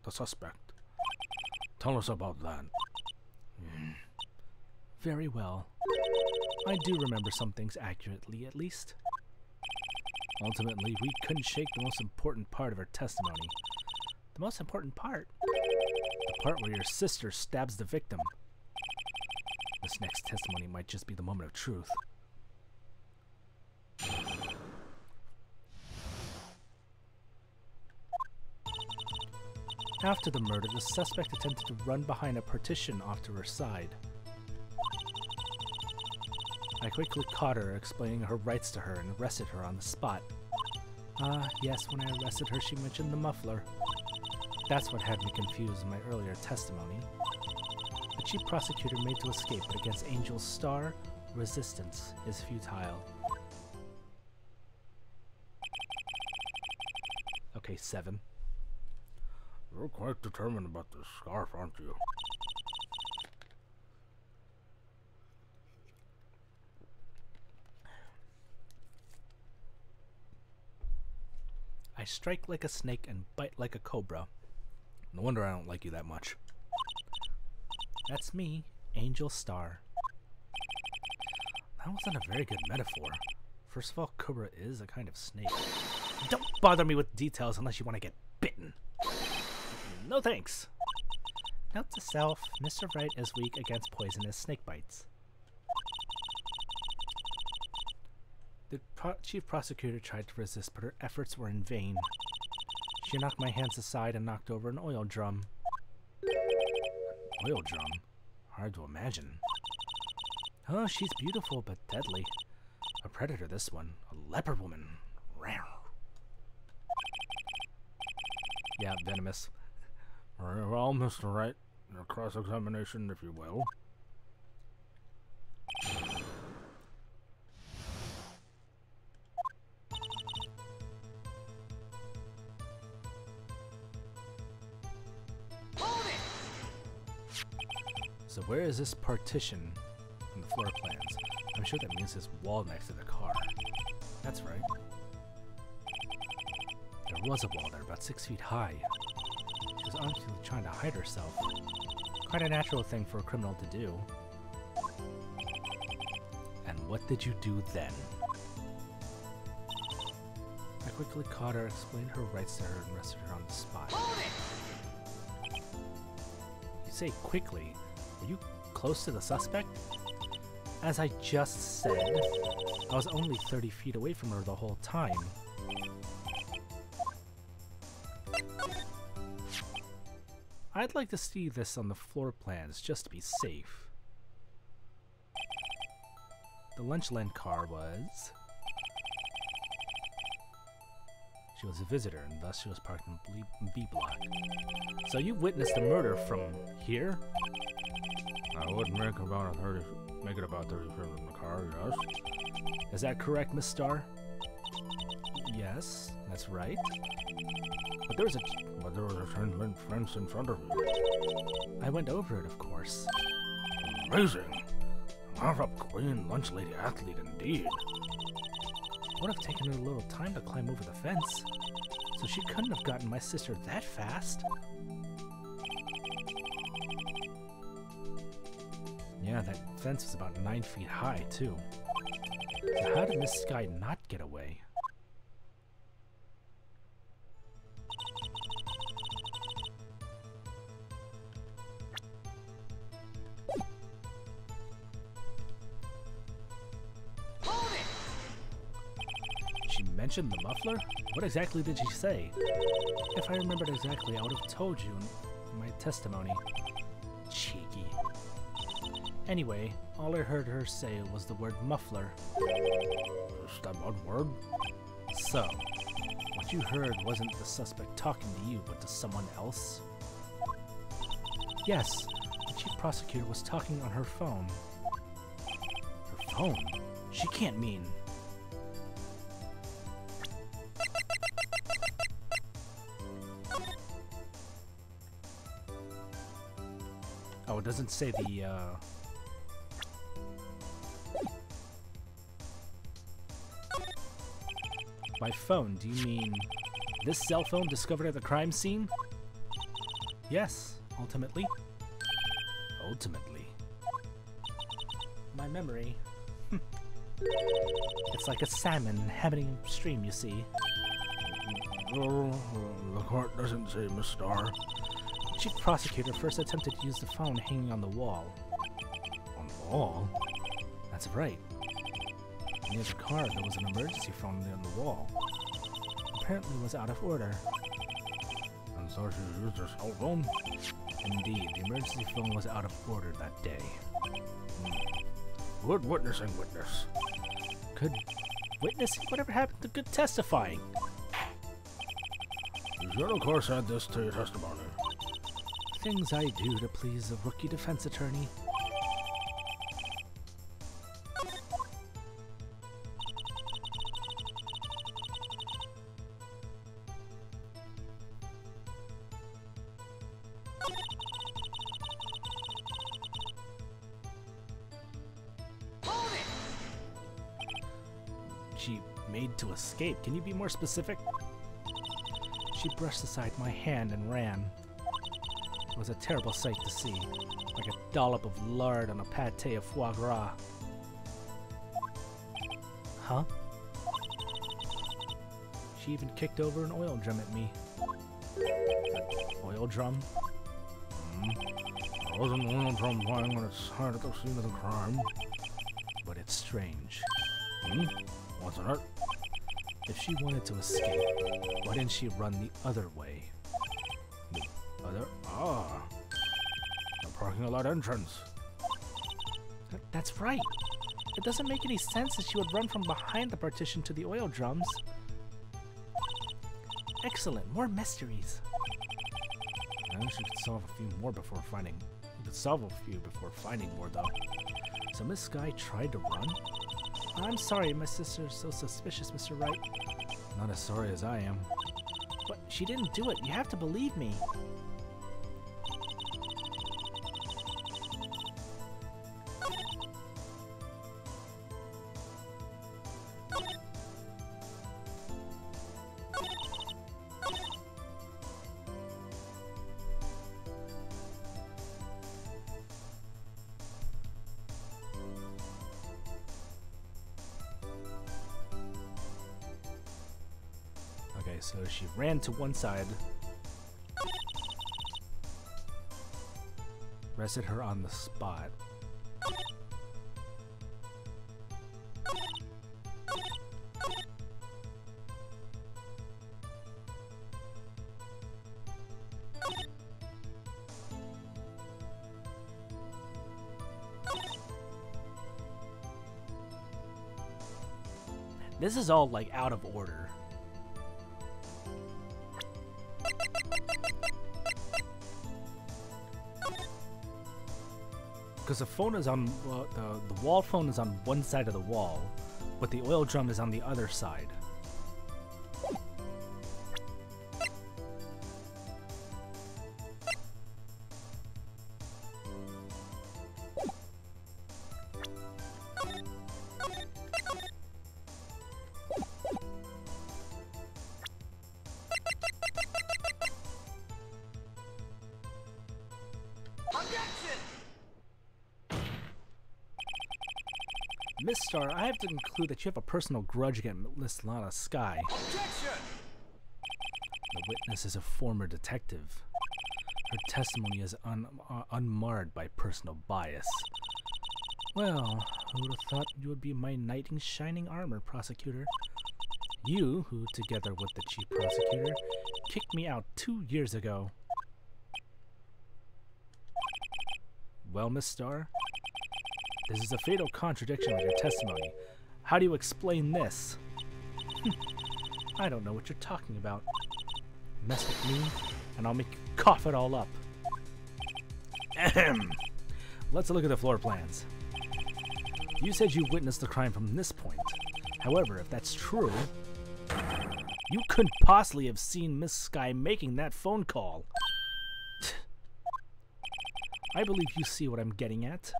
suspect. Tell us about that. Very well. I do remember some things accurately, at least. Ultimately, we couldn't shake the most important part of her testimony. The most important part? The part where your sister stabs the victim. This next testimony might just be the moment of truth. After the murder, the suspect attempted to run behind a partition off to her side. I quickly caught her, explaining her rights to her, and arrested her on the spot. Yes, when I arrested her, she mentioned the muffler. That's what had me confused in my earlier testimony. The chief prosecutor made to escape, but against Angel's star, resistance is futile. Okay, 7. You're quite determined about this scarf, aren't you? I strike like a snake and bite like a cobra. No wonder I don't like you that much. That's me, Angel Star. That wasn't a very good metaphor. First of all, cobra is a kind of snake. Don't bother me with details unless you want to get bitten. No thanks. Note to self, Mr. Wright is weak against poisonous snake bites. The chief prosecutor tried to resist, but her efforts were in vain. She knocked my hands aside and knocked over an oil drum. Oil drum? Hard to imagine. Oh, she's beautiful, but deadly. A predator, this one. A leopard woman. Yeah, venomous. Very well, Mr. Wright. Your cross-examination, if you will. So where is this partition in the floor plans? I'm sure that means this wall next to the car. That's right. There was a wall there, about 6 feet high. She was obviously trying to hide herself. Quite a natural thing for a criminal to do. And what did you do then? I quickly caught her, explained her rights to her, and arrested her on the spot. You say quickly. Were you close to the suspect? As I just said, I was only 30 feet away from her the whole time. I'd like to see this on the floor plans, just to be safe. The Lunchland car was... She was a visitor, and thus she was parked in B block. So you witnessed the murder from here? I would make it about 30 feet from the car, yes. Is that correct, Miss Starr? Yes, that's right. But there was a 10-foot fence in front of you. I went over it, of course. Amazing! A marked-up queen lunch lady athlete indeed. Would have taken her a little time to climb over the fence, so she couldn't have gotten my sister that fast. Yeah, that fence was about 9 feet high, too. So how did Miss Sky not get away? She mentioned the muffler? What exactly did she say? If I remembered exactly, I would have told you in my testimony. Cheeky. Anyway, all I heard her say was the word muffler. Just that one word? So, what you heard wasn't the suspect talking to you, but to someone else? Yes, the chief prosecutor was talking on her phone. Her phone? She can't mean... Oh, it doesn't say the, My phone, do you mean this cell phone discovered at the crime scene? Yes, ultimately. Ultimately. my memory. It's like a salmon having upstream, you see. Oh, the court doesn't say, Miss Star. Chief Prosecutor first attempted to use the phone hanging on the wall. On the wall? That's right. Near the car, there was an emergency phone on the wall. Apparently it was out of order. And so she used her cell phone? Indeed, the emergency phone was out of order that day. Good witnessing, witness. Good witnessing? Whatever happened to good testifying? You should, of course, add this to your testimony. Things I do to please a rookie defense attorney. She made to escape. Can you be more specific? She brushed aside my hand and ran. It was a terrible sight to see, like a dollop of lard on a pâté of foie gras. Huh? She even kicked over an oil drum at me. Oil drum? I wasn't the oil drum playing when it's hard at the scene of the crime. But it's strange. What's in it? If she wanted to escape, why didn't she run the other way? The other? Ah. The parking lot entrance. That's right. It doesn't make any sense that she would run from behind the partition to the oil drums. Excellent, more mysteries. I think she could solve a few more before finding. We could solve a few before finding more, though. So Miss Sky tried to run? I'm sorry, my sister's so suspicious, Mr. Wright. Not as sorry as I am. But she didn't do it. You have to believe me. Okay, so she ran to one side, rested her on the spot. This is all like out of order. Because the phone is on, the wall phone is on one side of the wall, but the oil drum is on the other side. Miss Star, I have to conclude that you have a personal grudge against Miss Lana Sky. Objection! The witness is a former detective. Her testimony is unmarred by personal bias. Well, who would have thought you would be my knight in shining armor, prosecutor? You, who, together with the chief prosecutor, kicked me out 2 years ago. Well, Miss Star, this is a fatal contradiction with your testimony. How do you explain this? I don't know what you're talking about. Mess with me, and I'll make you cough it all up. Ahem. Let's look at the floor plans. You said you witnessed the crime from this point. However, if that's true, you couldn't possibly have seen Miss Sky making that phone call. I believe you see what I'm getting at.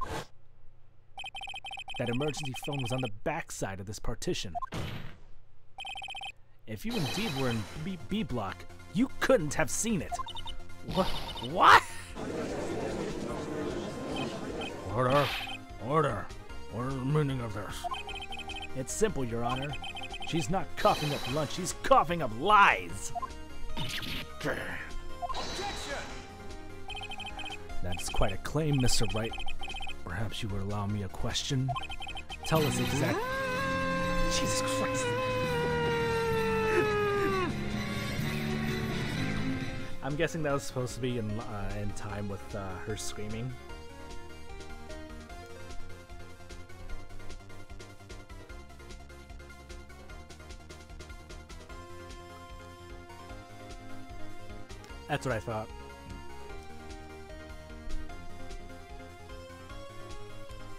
That emergency phone was on the back side of this partition. If you indeed were in B block, you couldn't have seen it. What? Order! Order! What is the meaning of this? It's simple, Your Honor. She's not coughing up lunch, she's coughing up lies! That's quite a claim, Mr. Wright. Perhaps you would allow me a question? Tell us exactly. Jesus Christ. I'm guessing that was supposed to be in time with her screaming. That's what I thought.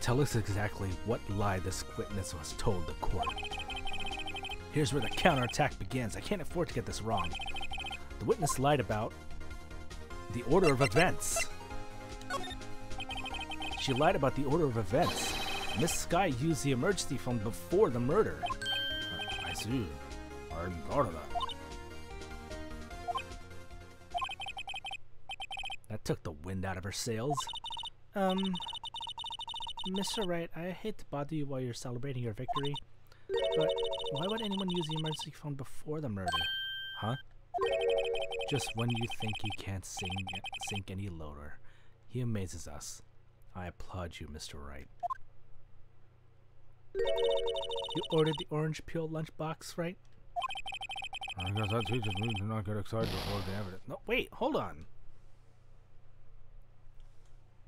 Tell us exactly what lie this witness was told the court. Here's where the counterattack begins. I can't afford to get this wrong. The witness lied about the order of events. She lied about the order of events. Miss Sky used the emergency phone before the murder. I see. I hadn't thought of that. That took the wind out of her sails. Mr. Wright, I hate to bother you while you're celebrating your victory, but why would anyone use the emergency phone before the murder? Huh? Just when you think he can't sink any lower, he amazes us. I applaud you, Mr. Wright. You ordered the orange peel lunchbox, right? I guess that teaches me to not get excited before the evidence. No, wait, hold on.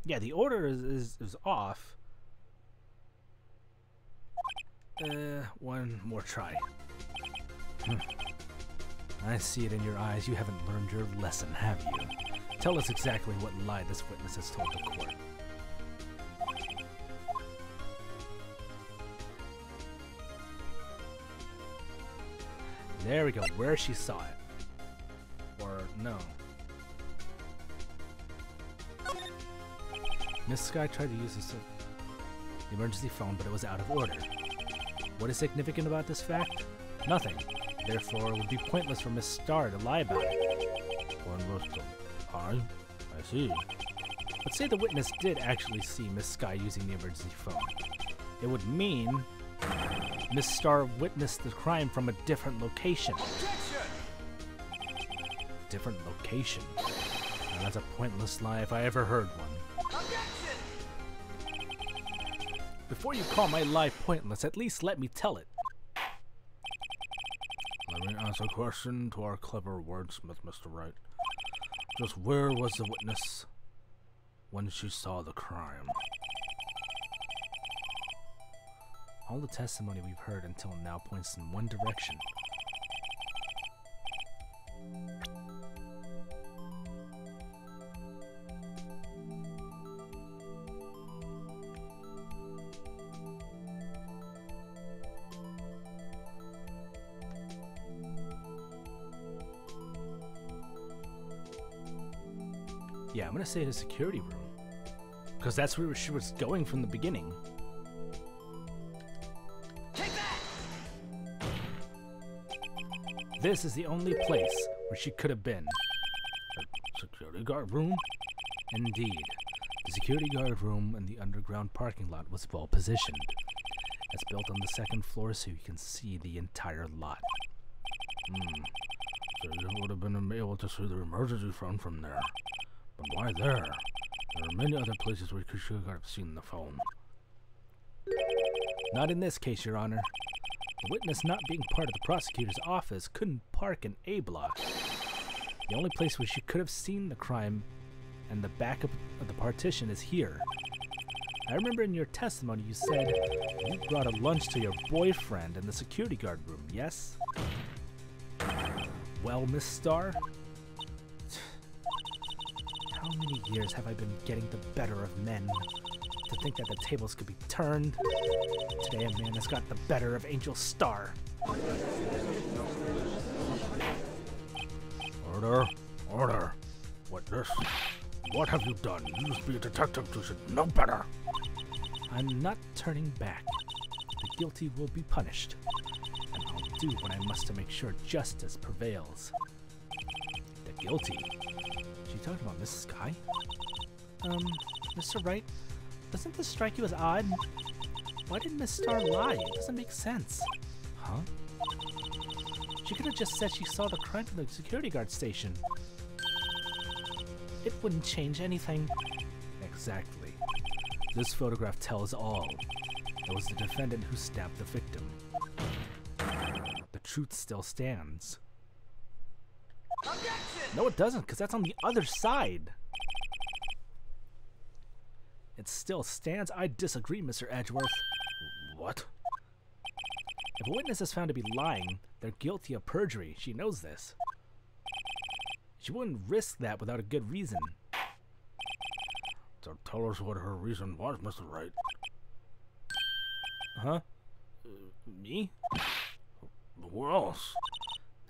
Yeah, the order is off. One more try. I see it in your eyes. You haven't learned your lesson, have you? Tell us exactly what lie this witness has told the court. There we go, where she saw it. Or no. Miss Sky tried to use the emergency phone, but it was out of order. What is significant about this fact? Nothing. Therefore, it would be pointless for Miss Starr to lie about it. Pointless to lie? I see. But say the witness did actually see Miss Sky using the emergency phone. It would mean Miss Starr witnessed the crime from a different location. Different location? Now, that's a pointless lie if I ever heard one. Before you call my lie pointless, at least let me tell it. Let me ask a question to our clever wordsmith, Mr. Wright. Just where was the witness when she saw the crime? All the testimony we've heard until now points in one direction. Yeah, I'm gonna say the security room, because that's where she was going from the beginning. Take that! This is the only place where she could have been. The security guard room? Indeed. The security guard room in the underground parking lot was well positioned. It's built on the second floor so you can see the entire lot. So you would have been able to see the emergency phone from there. But why there? There are many other places where you could have seen the phone. Not in this case, Your Honor. The witness not being part of the prosecutor's office couldn't park in A block. The only place where she could have seen the crime and the back of the partition is here. I remember in your testimony you said you brought a lunch to your boyfriend in the security guard room, yes? Well, Miss Starr, how many years have I been getting the better of men? To think that the tables could be turned. Today a man has got the better of Angel Starr. Order! Order! Witness, what have you done? You must be a detective, you should know better! I'm not turning back. The guilty will be punished. And I'll do what I must to make sure justice prevails. The guilty? She talking about Miss Sky? Mr. Wright, doesn't this strike you as odd? Why did Miss Star lie? It doesn't make sense. Huh? She could have just said she saw the crime from the security guard station. It wouldn't change anything. Exactly. This photograph tells all. It was the defendant who stabbed the victim. The truth still stands. Objection! No, it doesn't, because that's on the other side. It still stands. I disagree, Mr. Edgeworth. What? If a witness is found to be lying, they're guilty of perjury. She knows this. She wouldn't risk that without a good reason. So tell us what her reason was, Mr. Wright. Huh? Me? Who else?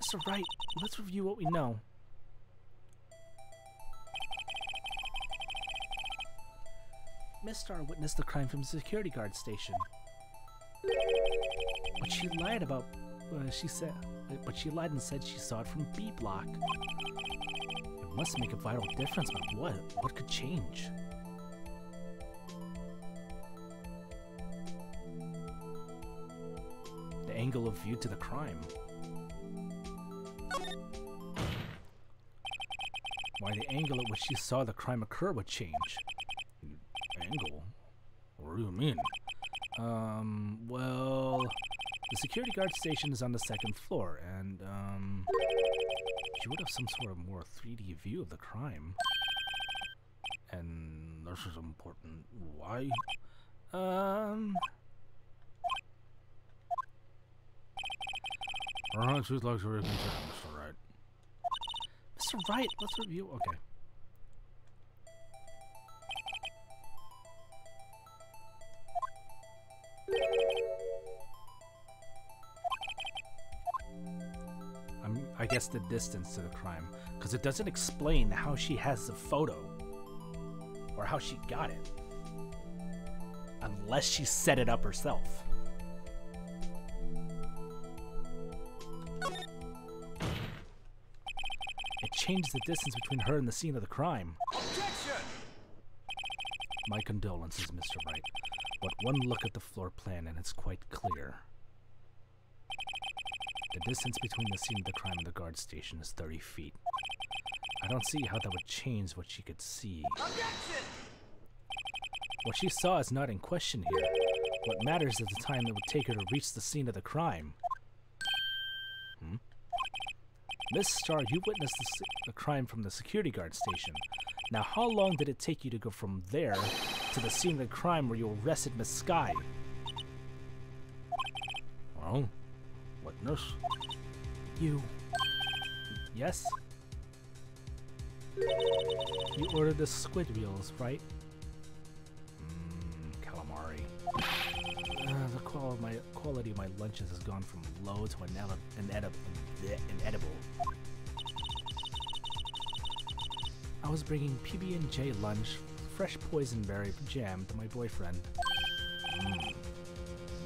Mr. Wright, let's review what we know. Miss Star witnessed the crime from the security guard station. But she lied about, but she lied and said she saw it from B block. It must make a vital difference, but what? What could change? The angle of view to the crime. Why the angle at which she saw the crime occur would change. Angle? What do you mean? Well, the security guard station is on the second floor, and, she would have some sort of more 3D view of the crime. And this is important. Why? Perhaps you'd like to reconsider, Mr. Wright. Mr. Wright, let's review. Okay. I guess the distance to the crime, because it doesn't explain how she has the photo or how she got it, unless she set it up herself. It changed the distance between her and the scene of the crime. Objection! My condolences, Mr. Wright, but one look at the floor plan and it's quite clear. The distance between the scene of the crime and the guard station is 30 feet. I don't see how that would change what she could see. Objection! What she saw is not in question here. What matters is the time it would take her to reach the scene of the crime. Miss Star, you witnessed the crime from the security guard station. Now, how long did it take you to go from there to the scene of the crime where you arrested Miss Sky? Well, witness? You. Yes? You ordered the squid wheels, right? Calamari. The quality of my lunches has gone from low to inedible. I was bringing PB&J lunch, fresh boysenberry jam to my boyfriend.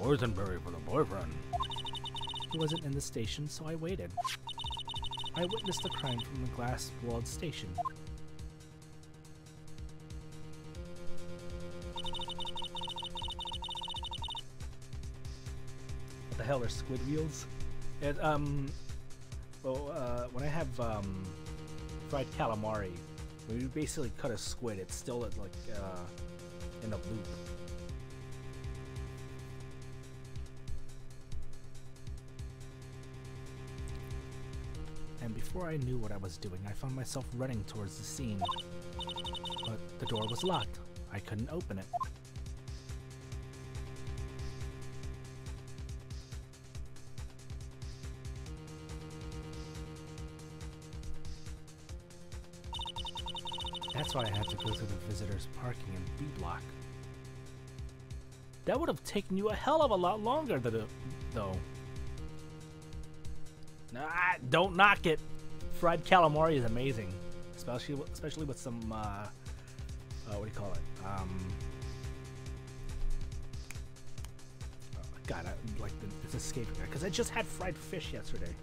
Boysenberry for the boyfriend. He wasn't in the station, so I waited. I witnessed the crime from the glass-walled station. What the hell are squid wheels? It, when I have, fried calamari, when you basically cut a squid, it's still, like, in a loop. And before I knew what I was doing, I found myself running towards the scene. But the door was locked. I couldn't open it. That's why I had to go through the visitors' parking in B block. That would have taken you a hell of a lot longer though. Nah, don't knock it. Fried calamari is amazing, especially with some what do you call it? God, it's escaping me because I just had fried fish yesterday.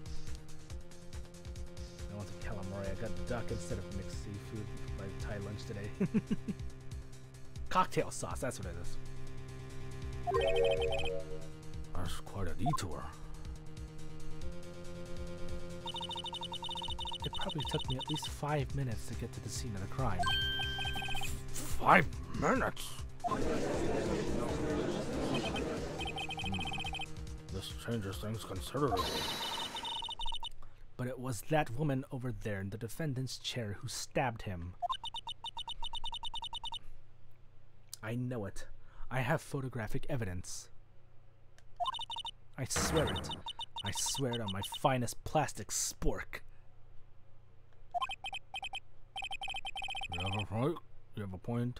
I want some calamari. I got duck instead of mixed seafood for my Thai lunch today. Cocktail sauce, that's what it is. That's quite a detour. It probably took me at least 5 minutes to get to the scene of the crime. 5 minutes? This changes things considerably. But it was that woman over there in the defendant's chair who stabbed him. I know it. I have photographic evidence. I swear it. I swear it on my finest plastic spork. You have a point. You have a point,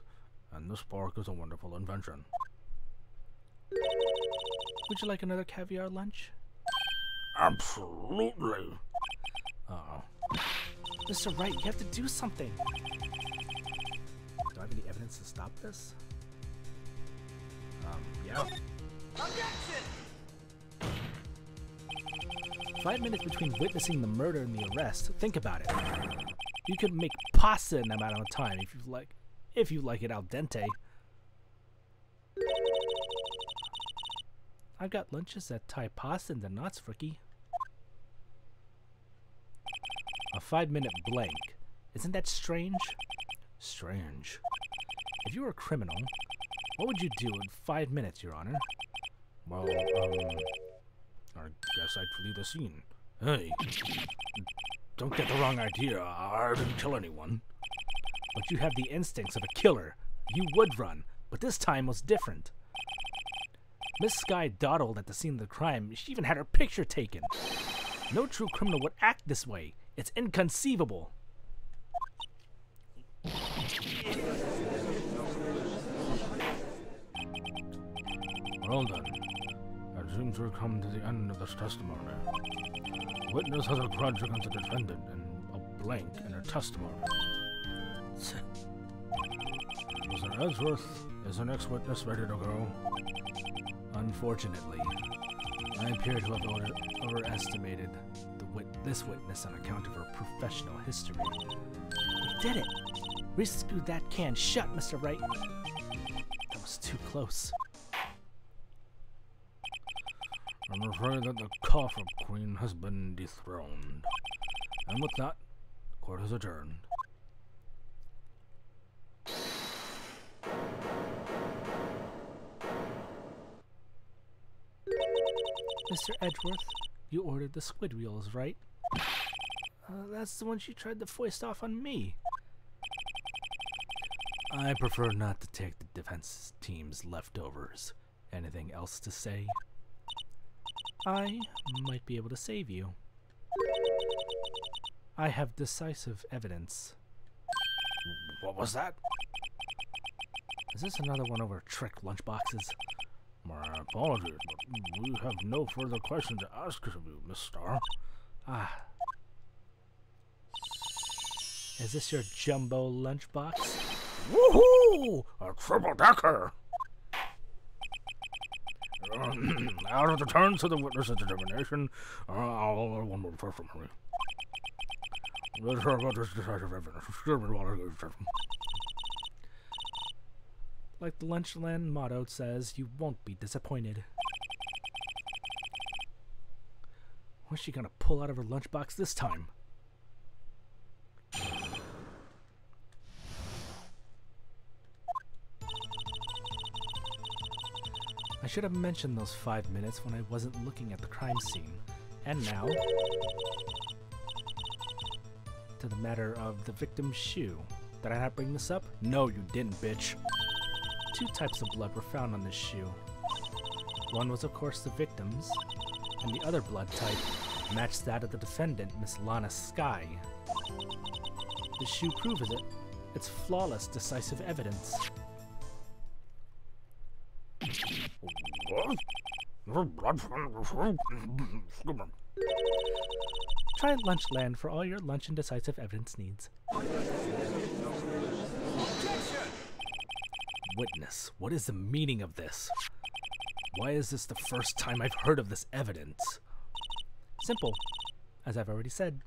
and this spark is a wonderful invention. Would you like another caviar lunch? Absolutely. Uh-oh. Mr. Wright, you have to do something. Do I have any evidence to stop this? Yeah. Objection! 5 minutes between witnessing the murder and the arrest. Think about it. You could make pasta in that amount of time if you like it al dente. I've got lunches that tie pasta into knots, Frickie. A 5-minute blank. Isn't that strange? Strange. If you were a criminal, what would you do in 5 minutes, Your Honor? Well, I guess I'd flee the scene. Hey, don't get the wrong idea. I didn't kill anyone. But you have the instincts of a killer. You would run, but this time was different. Miss Skye dawdled at the scene of the crime. She even had her picture taken. No true criminal would act this way. It's inconceivable. Well then, it seems we've come to the end of this testimony. Witness has a grudge against the defendant and a blank in her testimony. Mr. Edgeworth, is the next witness ready to go? Unfortunately, I appear to have overestimated this witness on account of her professional history. We did it! We screwed that can shut, Mr. Wright. That was too close. I'm afraid that the Coffer Queen has been dethroned. And with that, court is adjourned. Mr. Edgeworth, you ordered the squid wheels, right? That's the one she tried to foist off on me. I prefer not to take the defense team's leftovers. Anything else to say? I might be able to save you. I have decisive evidence. What was that? Is this another one of our trick lunchboxes? My apologies, but we have no further questions to ask of you, Miss Starr. Ah. Is this your jumbo lunchbox? Woohoo! A triple-decker! Out of the turns of the witness's determination, I'll one more request from her. Let's hear about this decisive evidence. Excuse me while I go to Like the Lunchland motto says, you won't be disappointed. What's she gonna pull out of her lunchbox this time? I should have mentioned those 5 minutes when I wasn't looking at the crime scene. And now, to the matter of the victim's shoe. Did I not bring this up? No, you didn't, bitch. 2 types of blood were found on this shoe. One was, of course, the victim's, and the other blood type matched that of the defendant, Miss Lana Skye. The shoe proves it. It's flawless, decisive evidence. Try Lunchland for all your lunch and decisive evidence needs. Witness, what is the meaning of this? Why is this the first time I've heard of this evidence? Simple. As I've already said,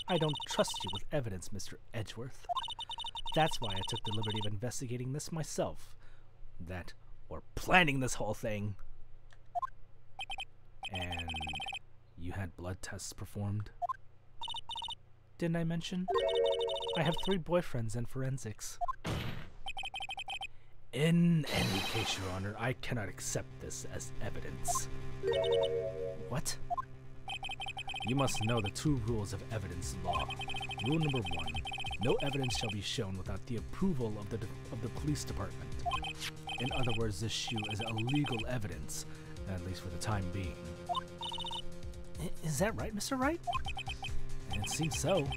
I don't trust you with evidence, Mr. Edgeworth. That's why I took the liberty of investigating this myself. That were planning this whole thing. And you had blood tests performed? Didn't I mention? I have 3 boyfriends in forensics. In any case, Your Honor, I cannot accept this as evidence. What? You must know the 2 rules of evidence law. Rule number 1. No evidence shall be shown without the approval of the police department. In other words, this shoe is illegal evidence, at least for the time being. Is that right, Mr. Wright? It seems so.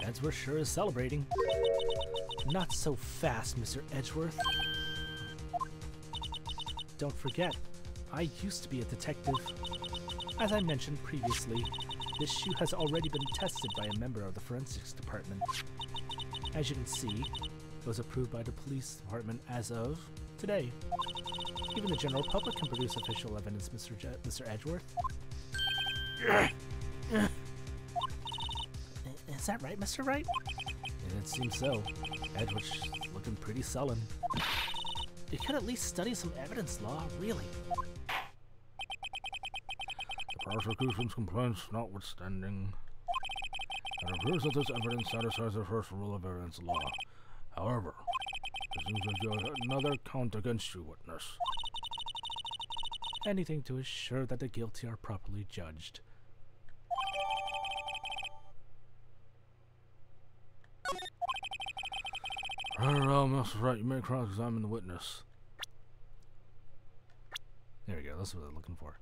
Edgeworth sure is celebrating. Not so fast, Mr. Edgeworth. Don't forget, I used to be a detective. As I mentioned previously, this shoe has already been tested by a member of the forensics department. As you can see, it was approved by the police department as of today. Even the general public can produce official evidence, Mr. Edgeworth. Is that right, Mr. Wright? It seems so. Edgeworth's looking pretty sullen. You could at least study some evidence law, really. The prosecution's complaints notwithstanding, it appears that this evidence satisfies the first rule of evidence law. However, it seems that you have another count against you, witness. Anything to assure that the guilty are properly judged. Very well, Mr. Wright, you may cross-examine the witness. There we go, that's what I'm looking for.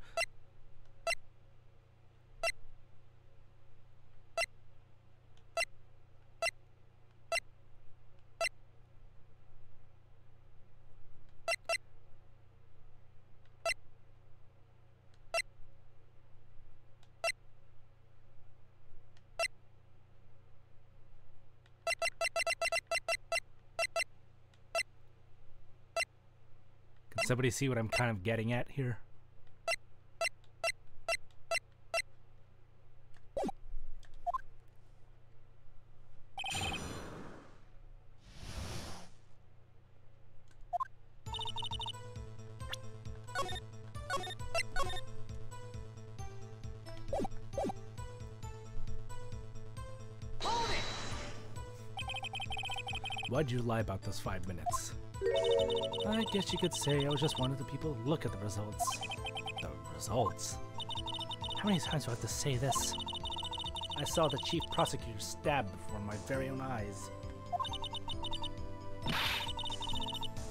Somebody see what I'm kind of getting at here? Why'd you lie about those 5 minutes? I guess you could say I was just one of the people who look at the results. The results? How many times do I have to say this? I saw the chief prosecutor stabbed before my very own eyes.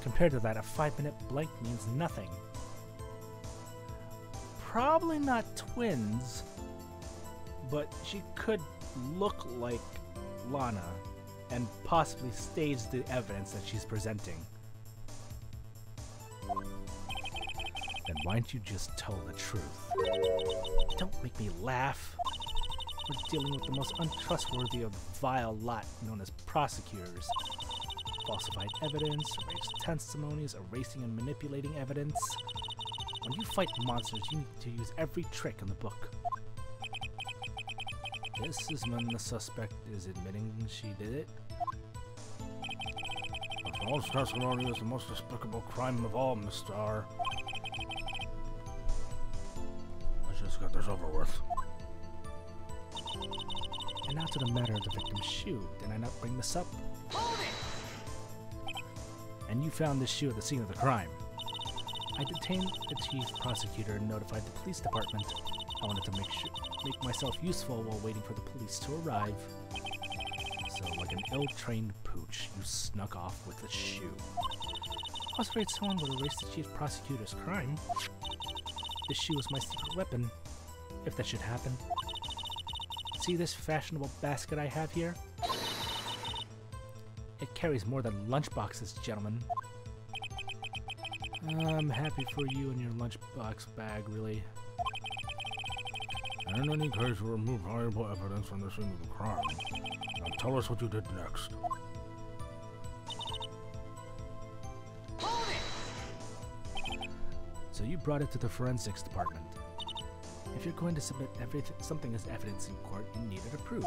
Compared to that, a 5-minute blank means nothing. Probably not twins, but she could look like Lana and possibly stage the evidence that she's presenting. Then why don't you just tell the truth? Don't make me laugh. We're dealing with the most untrustworthy of the vile lot known as prosecutors. Falsified evidence, erased testimonies, erasing and manipulating evidence. When you fight monsters, you need to use every trick in the book. This is when the suspect is admitting she did it. The false testimony is the most despicable crime of all, Mr. R. Let's just get this over with. And now to the matter of the victim's shoe. Did I not bring this up? Hold it! And you found this shoe at the scene of the crime. I detained the chief prosecutor and notified the police department. I wanted to make myself useful while waiting for the police to arrive. So, like an ill-trained pooch, you snuck off with a shoe. I was afraid someone would erase the chief prosecutor's crime. This shoe was my secret weapon, if that should happen. See this fashionable basket I have here? It carries more than lunchboxes, gentlemen. I'm happy for you and your lunchbox bag, really. In any case, you remove valuable evidence from the scene of the crime. Now tell us what you did next. So you brought it to the forensics department. If you're going to submit something as evidence in court, you need it approved.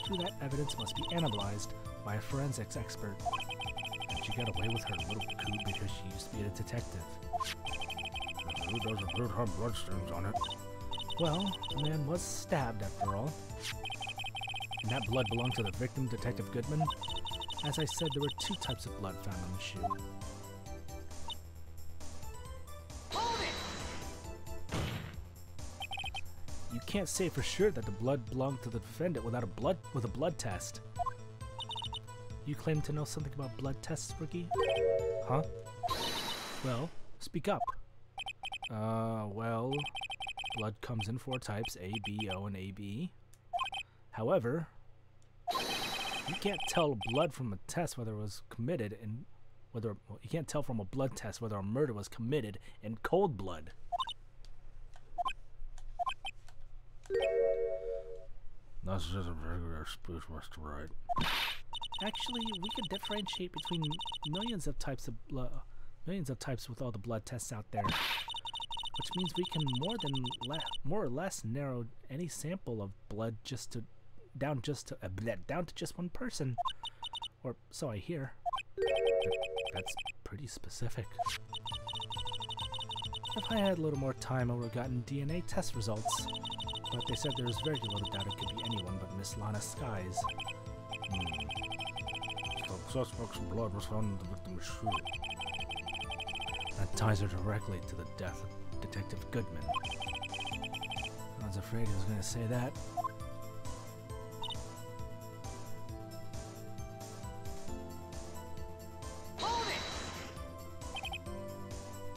To do that, evidence must be analyzed by a forensics expert. And She got away with her little coup because she used to be a detective. Who doesn't appear to have bloodstains on it? Well, the man was stabbed after all. And that blood belonged to the victim, Detective Goodman. As I said, there were 2 types of blood found on the shoe. You can't say for sure that the blood belonged to the defendant without a blood test. You claim to know something about blood tests, Rookie? Huh? Well, speak up. Well, blood comes in 4 types, A, B, O, and AB. However, you can't tell blood from a test whether it was committed in you can't tell from a blood test whether a murder was committed in cold blood. That's just a regular speech, Mr. Wright. Actually, we can differentiate between millions of types with all the blood tests out there, which means we can more or less narrow any sample of blood down to just one person, or so I hear. That's pretty specific. If I had a little more time, I would have gotten DNA test results, but they said there was very little doubt it could be anyone but Miss Lana Skies. So the suspect's blood was found in the victim's shoe. That ties her directly to the death of Detective Goodman. I was afraid he was going to say that.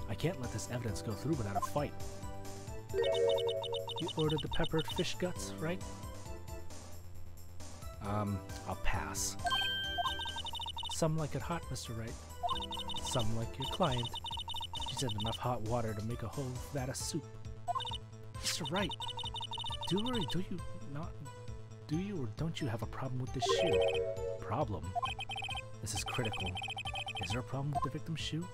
I can't let this evidence go through without a fight. You ordered the peppered fish guts, right? I'll pass. Some like it hot, Mr. Wright. Some like your client. She said enough hot water to make a whole vat of soup. Mr. Wright, do you or don't you have a problem with this shoe? Problem? This is critical. Is there a problem with the victim's shoe?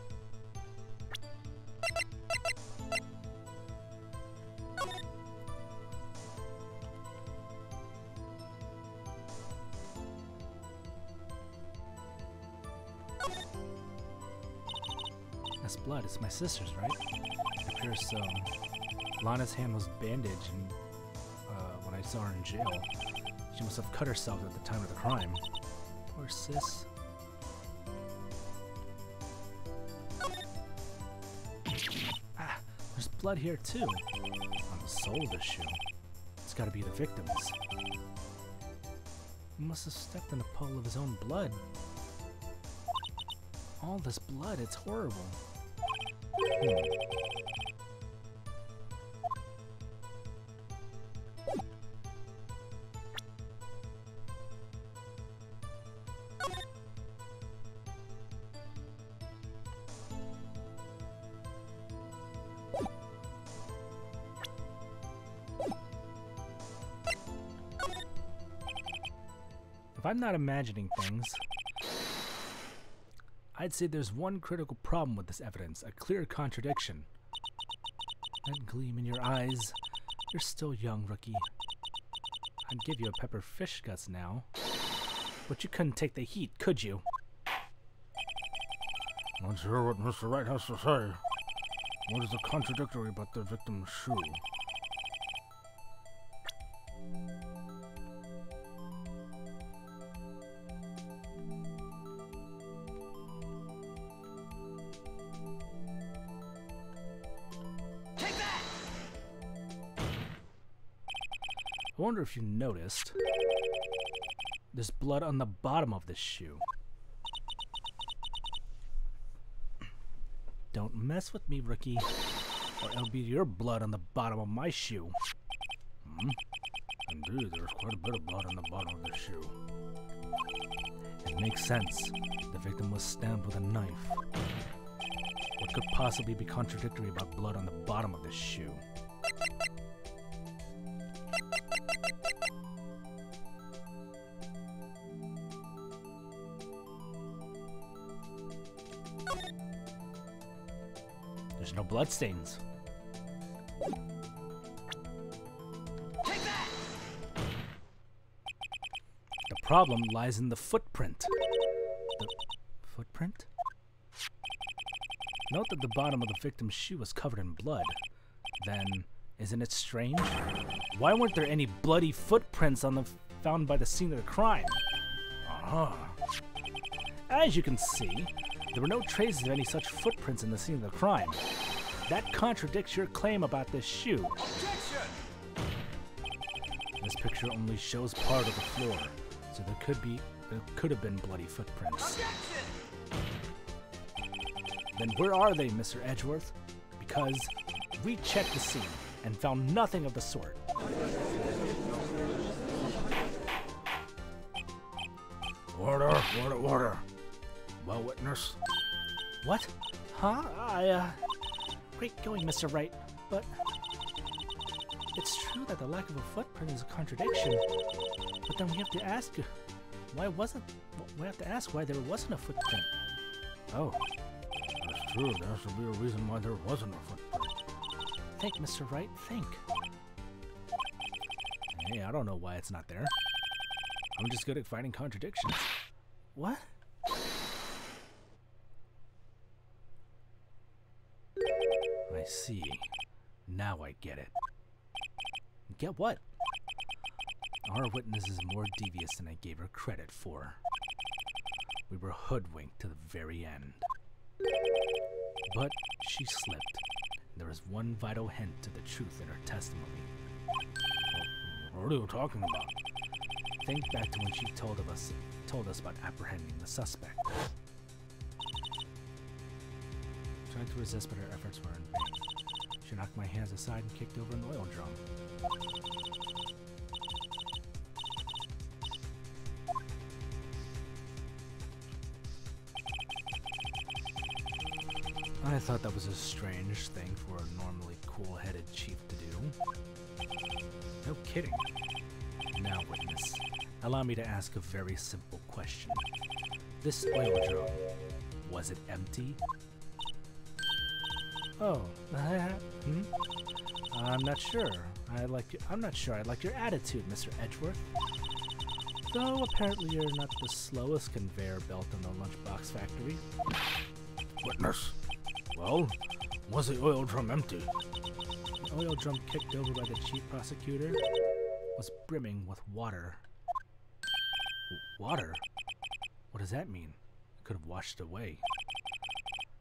That's blood. It's my sister's, right? It appears so. Lana's hand was bandaged and, when I saw her in jail. She must have cut herself at the time of the crime. Poor sis. Ah, there's blood here too. On the sole of the shoe. It's gotta be the victim's. He must have stepped in a pool of his own blood. All this blood, it's horrible. If I'm not imagining things, I'd say there's one critical problem with this evidence, a clear contradiction. That gleam in your eyes. You're still young, Rookie. I'd give you a pepper fish guts now, but you couldn't take the heat, could you? Let's hear what Mr. Wright has to say. What is the contradictory about the victim's shoe? I wonder if you noticed, there's blood on the bottom of this shoe. Don't mess with me, Rookie, or it'll be your blood on the bottom of my shoe. Indeed, there's quite a bit of blood on the bottom of the shoe. It makes sense. The victim was stabbed with a knife. What could possibly be contradictory about blood on the bottom of this shoe? There's no bloodstains. Take that! The problem lies in the footprint. The footprint? footprint? Note that the bottom of the victim's shoe was covered in blood. Then, isn't it strange? Why weren't there any bloody footprints found by the scene of the crime? As you can see, there were no traces of any such footprints in the scene of the crime. That contradicts your claim about this shoe. Objection! This picture only shows part of the floor, so there could have been bloody footprints. Objection! Then where are they, Mr. Edgeworth? Because we checked the scene and found nothing of the sort. Order. Well, witness. What? Huh? Great going, Mr. Wright, but it's true that the lack of a footprint is a contradiction. But then we have to ask, why there wasn't a footprint? Oh, that's true. There has to be a reason why there wasn't a footprint. Think, Mr. Wright, think. Hey, I don't know why it's not there. I'm just good at finding contradictions. What? I see. Now I get it. Get what? Our witness is more devious than I gave her credit for. We were hoodwinked to the very end. But she slipped. There is one vital hint to the truth in her testimony. What are you talking about? Think back to when she told us about apprehending the suspect. Tried to resist, but her efforts were in vain. She knocked my hands aside and kicked over an oil drum. I thought that was a strange thing for a normally cool-headed chief to do. No kidding. Now, witness, allow me to ask a very simple question. This oil drum, was it empty? Oh, I'm not sure. I'm not sure I like your attitude, Mr. Edgeworth. Though apparently you're not the slowest conveyor belt in the lunchbox factory. Witness. Well, was the oil drum empty? The oil drum kicked over by the chief prosecutor was brimming with water. Water? What does that mean? It could have washed away.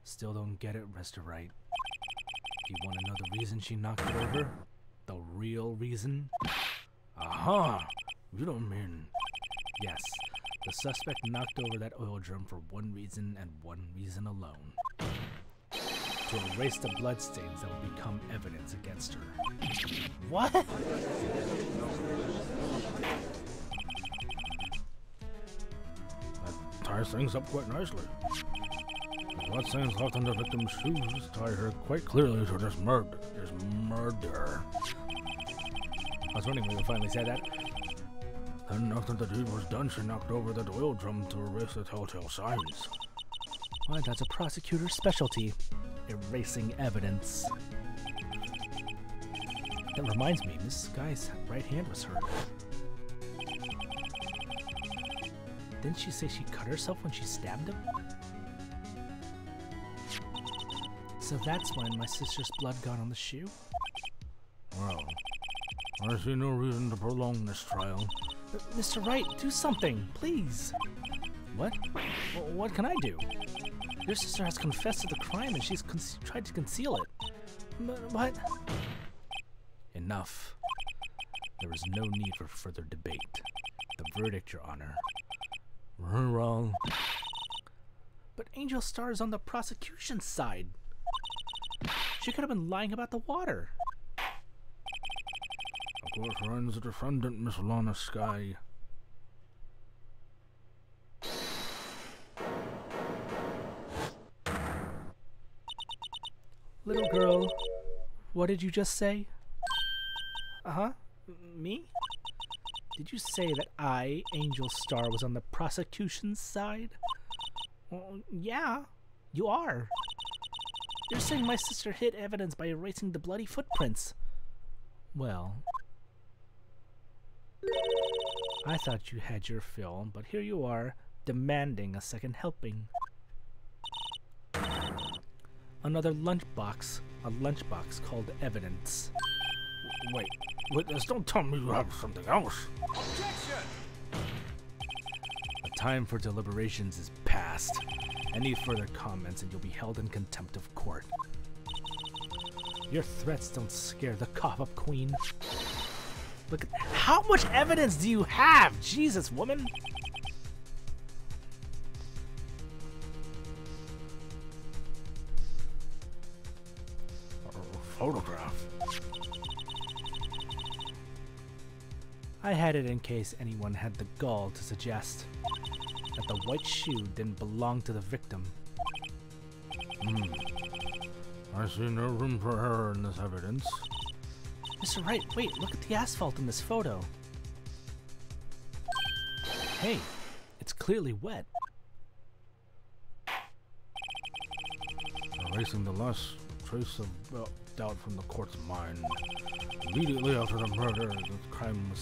Still don't get it, Mr. Wright. Do you want to know the reason she knocked it over? The real reason? Aha! You don't mean... Yes, the suspect knocked over that oil drum for one reason and one reason alone. To erase the bloodstains that would become evidence against her. What? That ties things up quite nicely. The bloodstains left on the victim's shoes tie her quite clearly to this murder. I was wondering when you finally said that. Then after the deed was done, she knocked over that oil drum to erase the telltale signs. Why, that's a prosecutor's specialty. Erasing evidence. That reminds me, this guy's right hand was hurt. Didn't she say she cut herself when she stabbed him? So that's when my sister's blood got on the shoe? Well, I see no reason to prolong this trial. Mr. Wright, do something, please. What? What can I do? Your sister has confessed to the crime and she's tried to conceal it. What? Enough. There is no need for further debate. The verdict, Your Honor. Very well. But Angel Star is on the prosecution's side. She could have been lying about the water. Of course, runs the defendant, Miss Lana Sky. Little girl, what did you just say? Uh-huh. Me? Did you say that I, Angel Star, was on the prosecution's side? Well, yeah, you are. You're saying my sister hid evidence by erasing the bloody footprints. Well, I thought you had your fill, but here you are, demanding a second helping. another lunchbox. A lunchbox called evidence. Wait, witness, don't tell me you have something else. Objection! The time for deliberations is past. Any further comments and you'll be held in contempt of court. Your threats don't scare the cough-up queen. Look, how much evidence do you have? Jesus, woman! Photograph. I had it in case anyone had the gall to suggest that the white shoe didn't belong to the victim. I see no room for error in this evidence. Mr. Wright, wait, look at the asphalt in this photo. Hey, it's clearly wet. Erasing the last trace of doubt from the court's mind. Immediately after the murder, the crime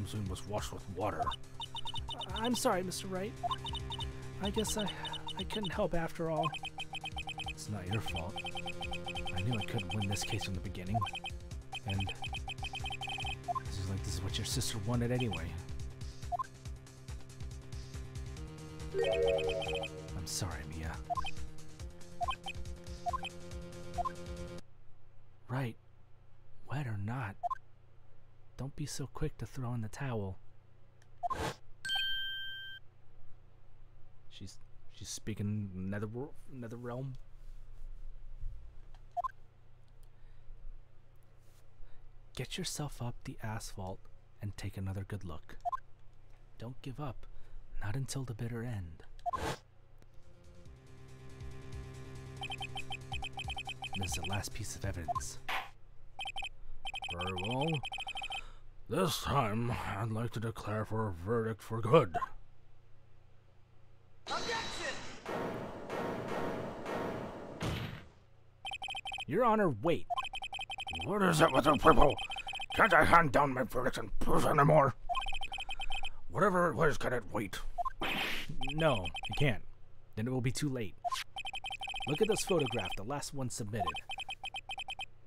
scene was washed with water. I'm sorry, Mr. Wright. I guess I couldn't help after all. It's not your fault. I knew I couldn't win this case from the beginning. And this is what your sister wanted anyway. I'm sorry, Mia. Right. Wet or not, don't be so quick to throw in the towel. She's speaking nether realm. Get yourself up the asphalt and take another good look. Don't give up, not until the bitter end. This is the last piece of evidence. Very well. This time, I'd like to declare for a verdict for good. Objection! Your Honor, wait. What is it with you people? Can't I hand down my verdicts and proof anymore? Whatever it was, can it wait? No, you can't. Then it will be too late. Look at this photograph, the last one submitted.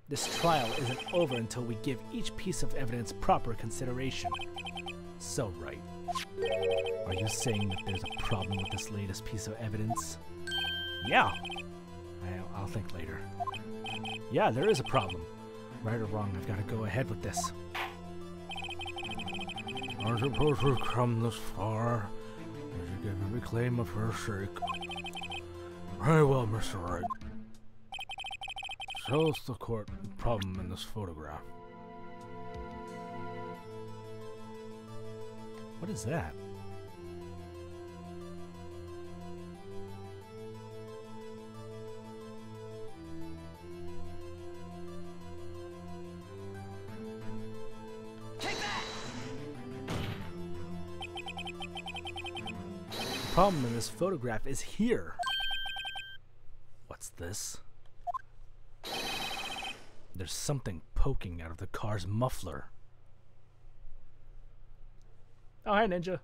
This trial isn't over until we give each piece of evidence proper consideration. So, Wright, are you saying that there's a problem with this latest piece of evidence? Yeah. I'll think later. Yeah, there is a problem. Right or wrong, I've got to go ahead with this. I suppose we've come this far. As you give every claim of her sake. Very well, Mr. Wright. Show us the court the problem in this photograph. What is that? Take that! The problem in this photograph is here. What's this? There's something poking out of the car's muffler. Oh, hi, Ninja.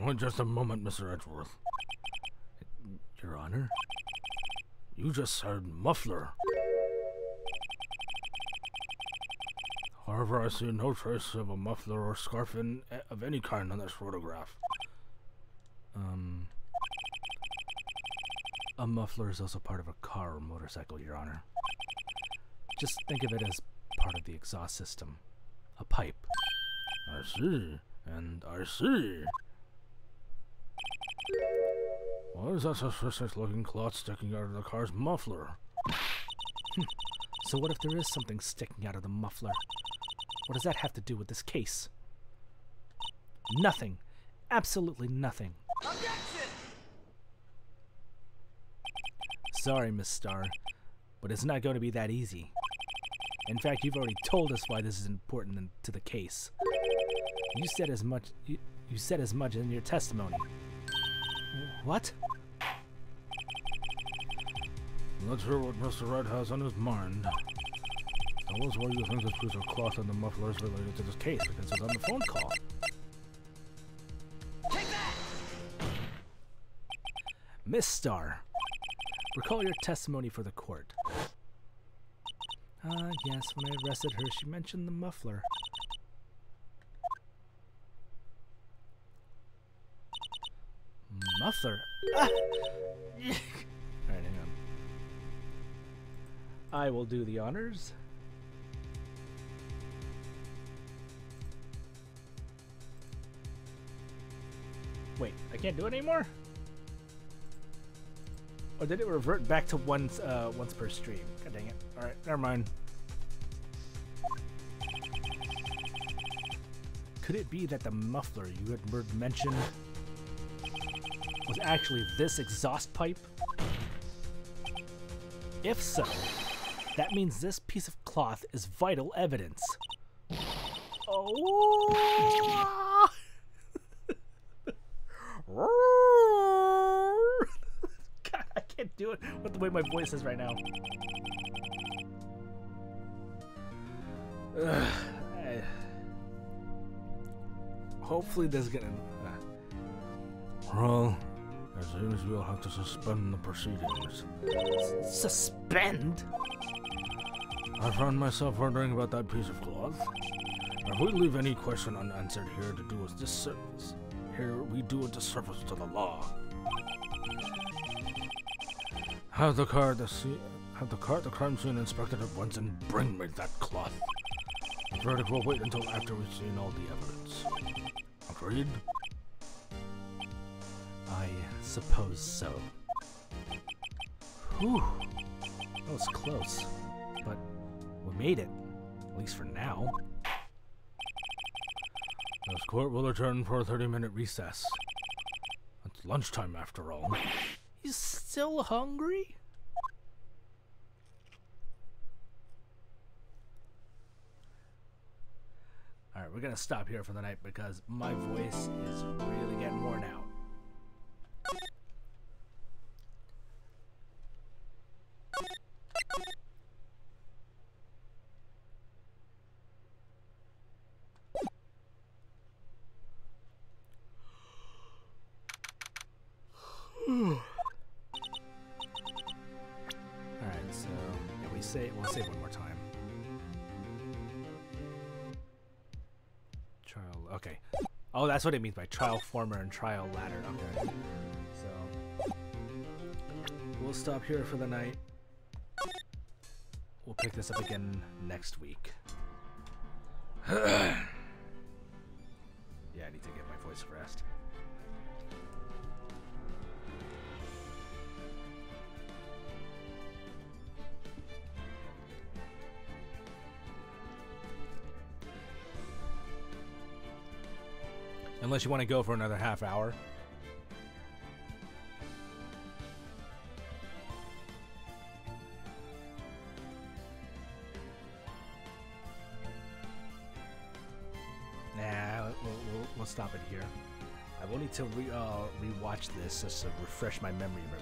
Wait just a moment, Mr. Edgeworth. Your Honor? You just said muffler. However, I see no trace of a muffler or scarf of any kind on this photograph. A muffler is also part of a car or motorcycle, Your Honor. Just think of it as part of the exhaust system. A pipe. I see, and I see. Why is that suspicious-looking cloth sticking out of the car's muffler? So what if there is something sticking out of the muffler? What does that have to do with this case? Nothing. Absolutely nothing. Objection! Sorry, Miss Starr, but it's not going to be that easy. In fact, you've already told us why this is important to the case. You said as much. You said as much in your testimony. What? Let's hear what Mr. Wright has on his mind. Tell us why you think this piece of cloth and the muffler is related to this case, because it's on the phone call. Take that! Miss Starr, Recall your testimony for the court. Ah, yes, when I arrested her, she mentioned the muffler. Muffler? Ah! Alright, hang on. I will do the honors. Wait, I can't do it anymore? Or did it revert back to once per stream? God dang it. Alright, never mind. Could it be that the muffler you had mentioned was actually this exhaust pipe? If so, that means this piece of cloth is vital evidence. Oh! God, I can't do it with the way my voice is right now. Hopefully this is gonna... Well, it seems we'll have to suspend the proceedings. Suspend? I found myself wondering about that piece of cloth. If we leave any question unanswered here to do us disservice, here we do a disservice to the law. Have the car at the crime scene inspected at once and bring me that cloth. The verdict will wait until after we've seen all the evidence. Agreed? I suppose so. Whew. That was close. But we made it. At least for now. This court will return for a 30-minute recess. It's lunchtime after all. You still hungry? Alright, we're gonna stop here for the night because my voice is really getting worn out. Alright, so yeah, we'll save one more time. Trial, okay. Oh, that's what it means by trial former and trial ladder. Okay. So we'll stop here for the night. We'll pick this up again next week. Yeah, I need to get my voice rest. Unless you want to go for another half hour. Nah, we'll stop it here. I will need to rewatch this just to refresh my memory of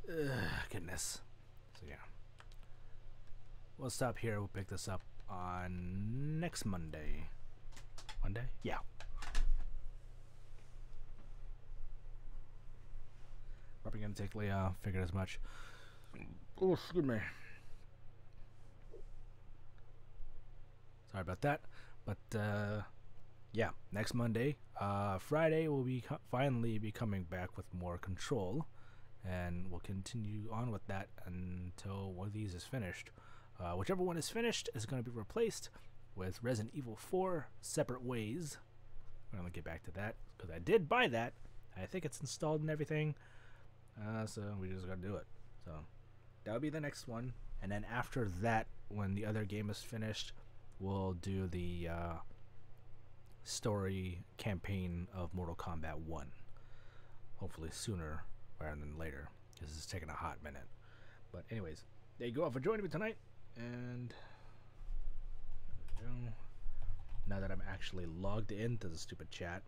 everything. Goodness. So yeah. We'll stop here. We'll pick this up on next Monday. Monday? Yeah. Probably gonna take Leah. Figured as much. Oh, excuse me. Sorry about that. But yeah, next Monday. Friday we'll be finally be coming back with more Control, and we'll continue on with that until one of these is finished. Whichever one is finished is going to be replaced with Resident Evil 4 Separate Ways. I'm going to get back to that because I did buy that. I think it's installed and everything. So we just got to do it. So that'll be the next one. And then after that, when the other game is finished, we'll do the story campaign of Mortal Kombat 1. Hopefully sooner rather than later, because it's taking a hot minute. But anyways, there you go for joining me tonight. And now that I'm actually logged into the stupid chat,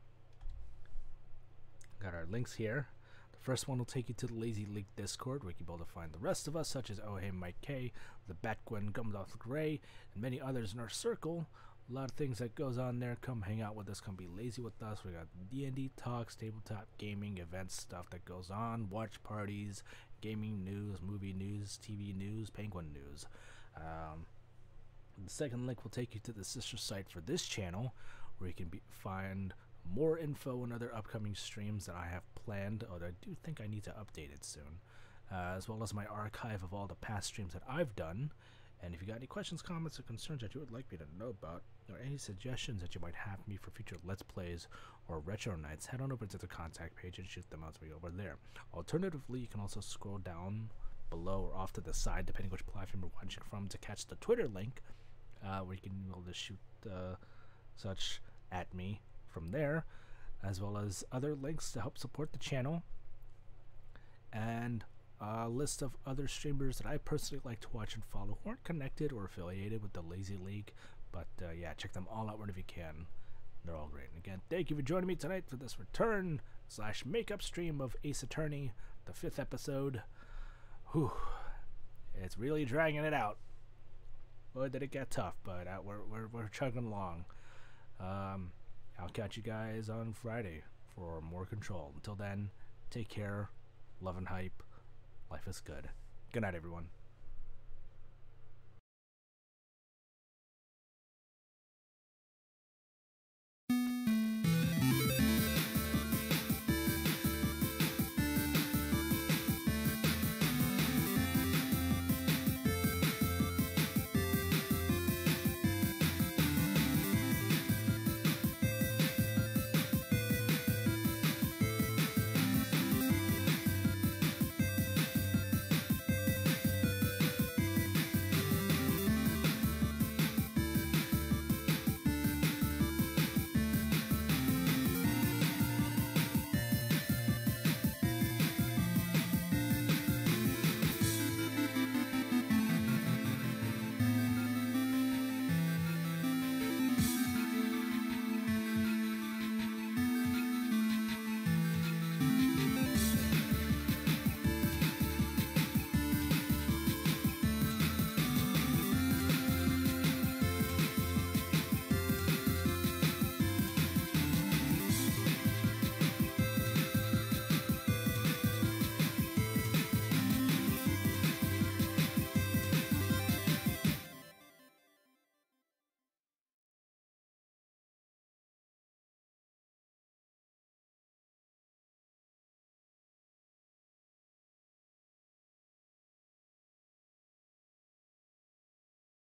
got our links here. The first one will take you to the Lazy League Discord, where you can be able to find the rest of us, such as Oh Hey Mike K, the Bat Gwen, Gumdoth Gray, and many others in our circle. A lot of things that goes on there. Come hang out with us. Come be lazy with us. We got D&D talks, tabletop gaming, events, stuff that goes on, watch parties, gaming news, movie news, TV news, penguin news. The second link will take you to the sister site for this channel, where you can find more info and other upcoming streams that I have planned, although I do think I need to update it soon, as well as my archive of all the past streams that I've done. And if you got any questions, comments, or concerns that you would like me to know about, or any suggestions that you might have for me for future Let's Plays or Retro Nights, head on over to the contact page and shoot them out to me over there. Alternatively, you can also scroll down below or off to the side, depending which platform you're watching from, to catch the Twitter link, where you can be able to shoot such at me from there, as well as other links to help support the channel, and a list of other streamers that I personally like to watch and follow who aren't connected or affiliated with the Lazy League. But yeah, check them all out whenever you can. They're all great. And again, thank you for joining me tonight for this return / makeup stream of Ace Attorney, the 5th episode. Whew, it's really dragging it out. Boy, did it get tough, but we're chugging along. I'll catch you guys on Friday for more Control. Until then, take care, love and hype. Life is good. Good night, everyone.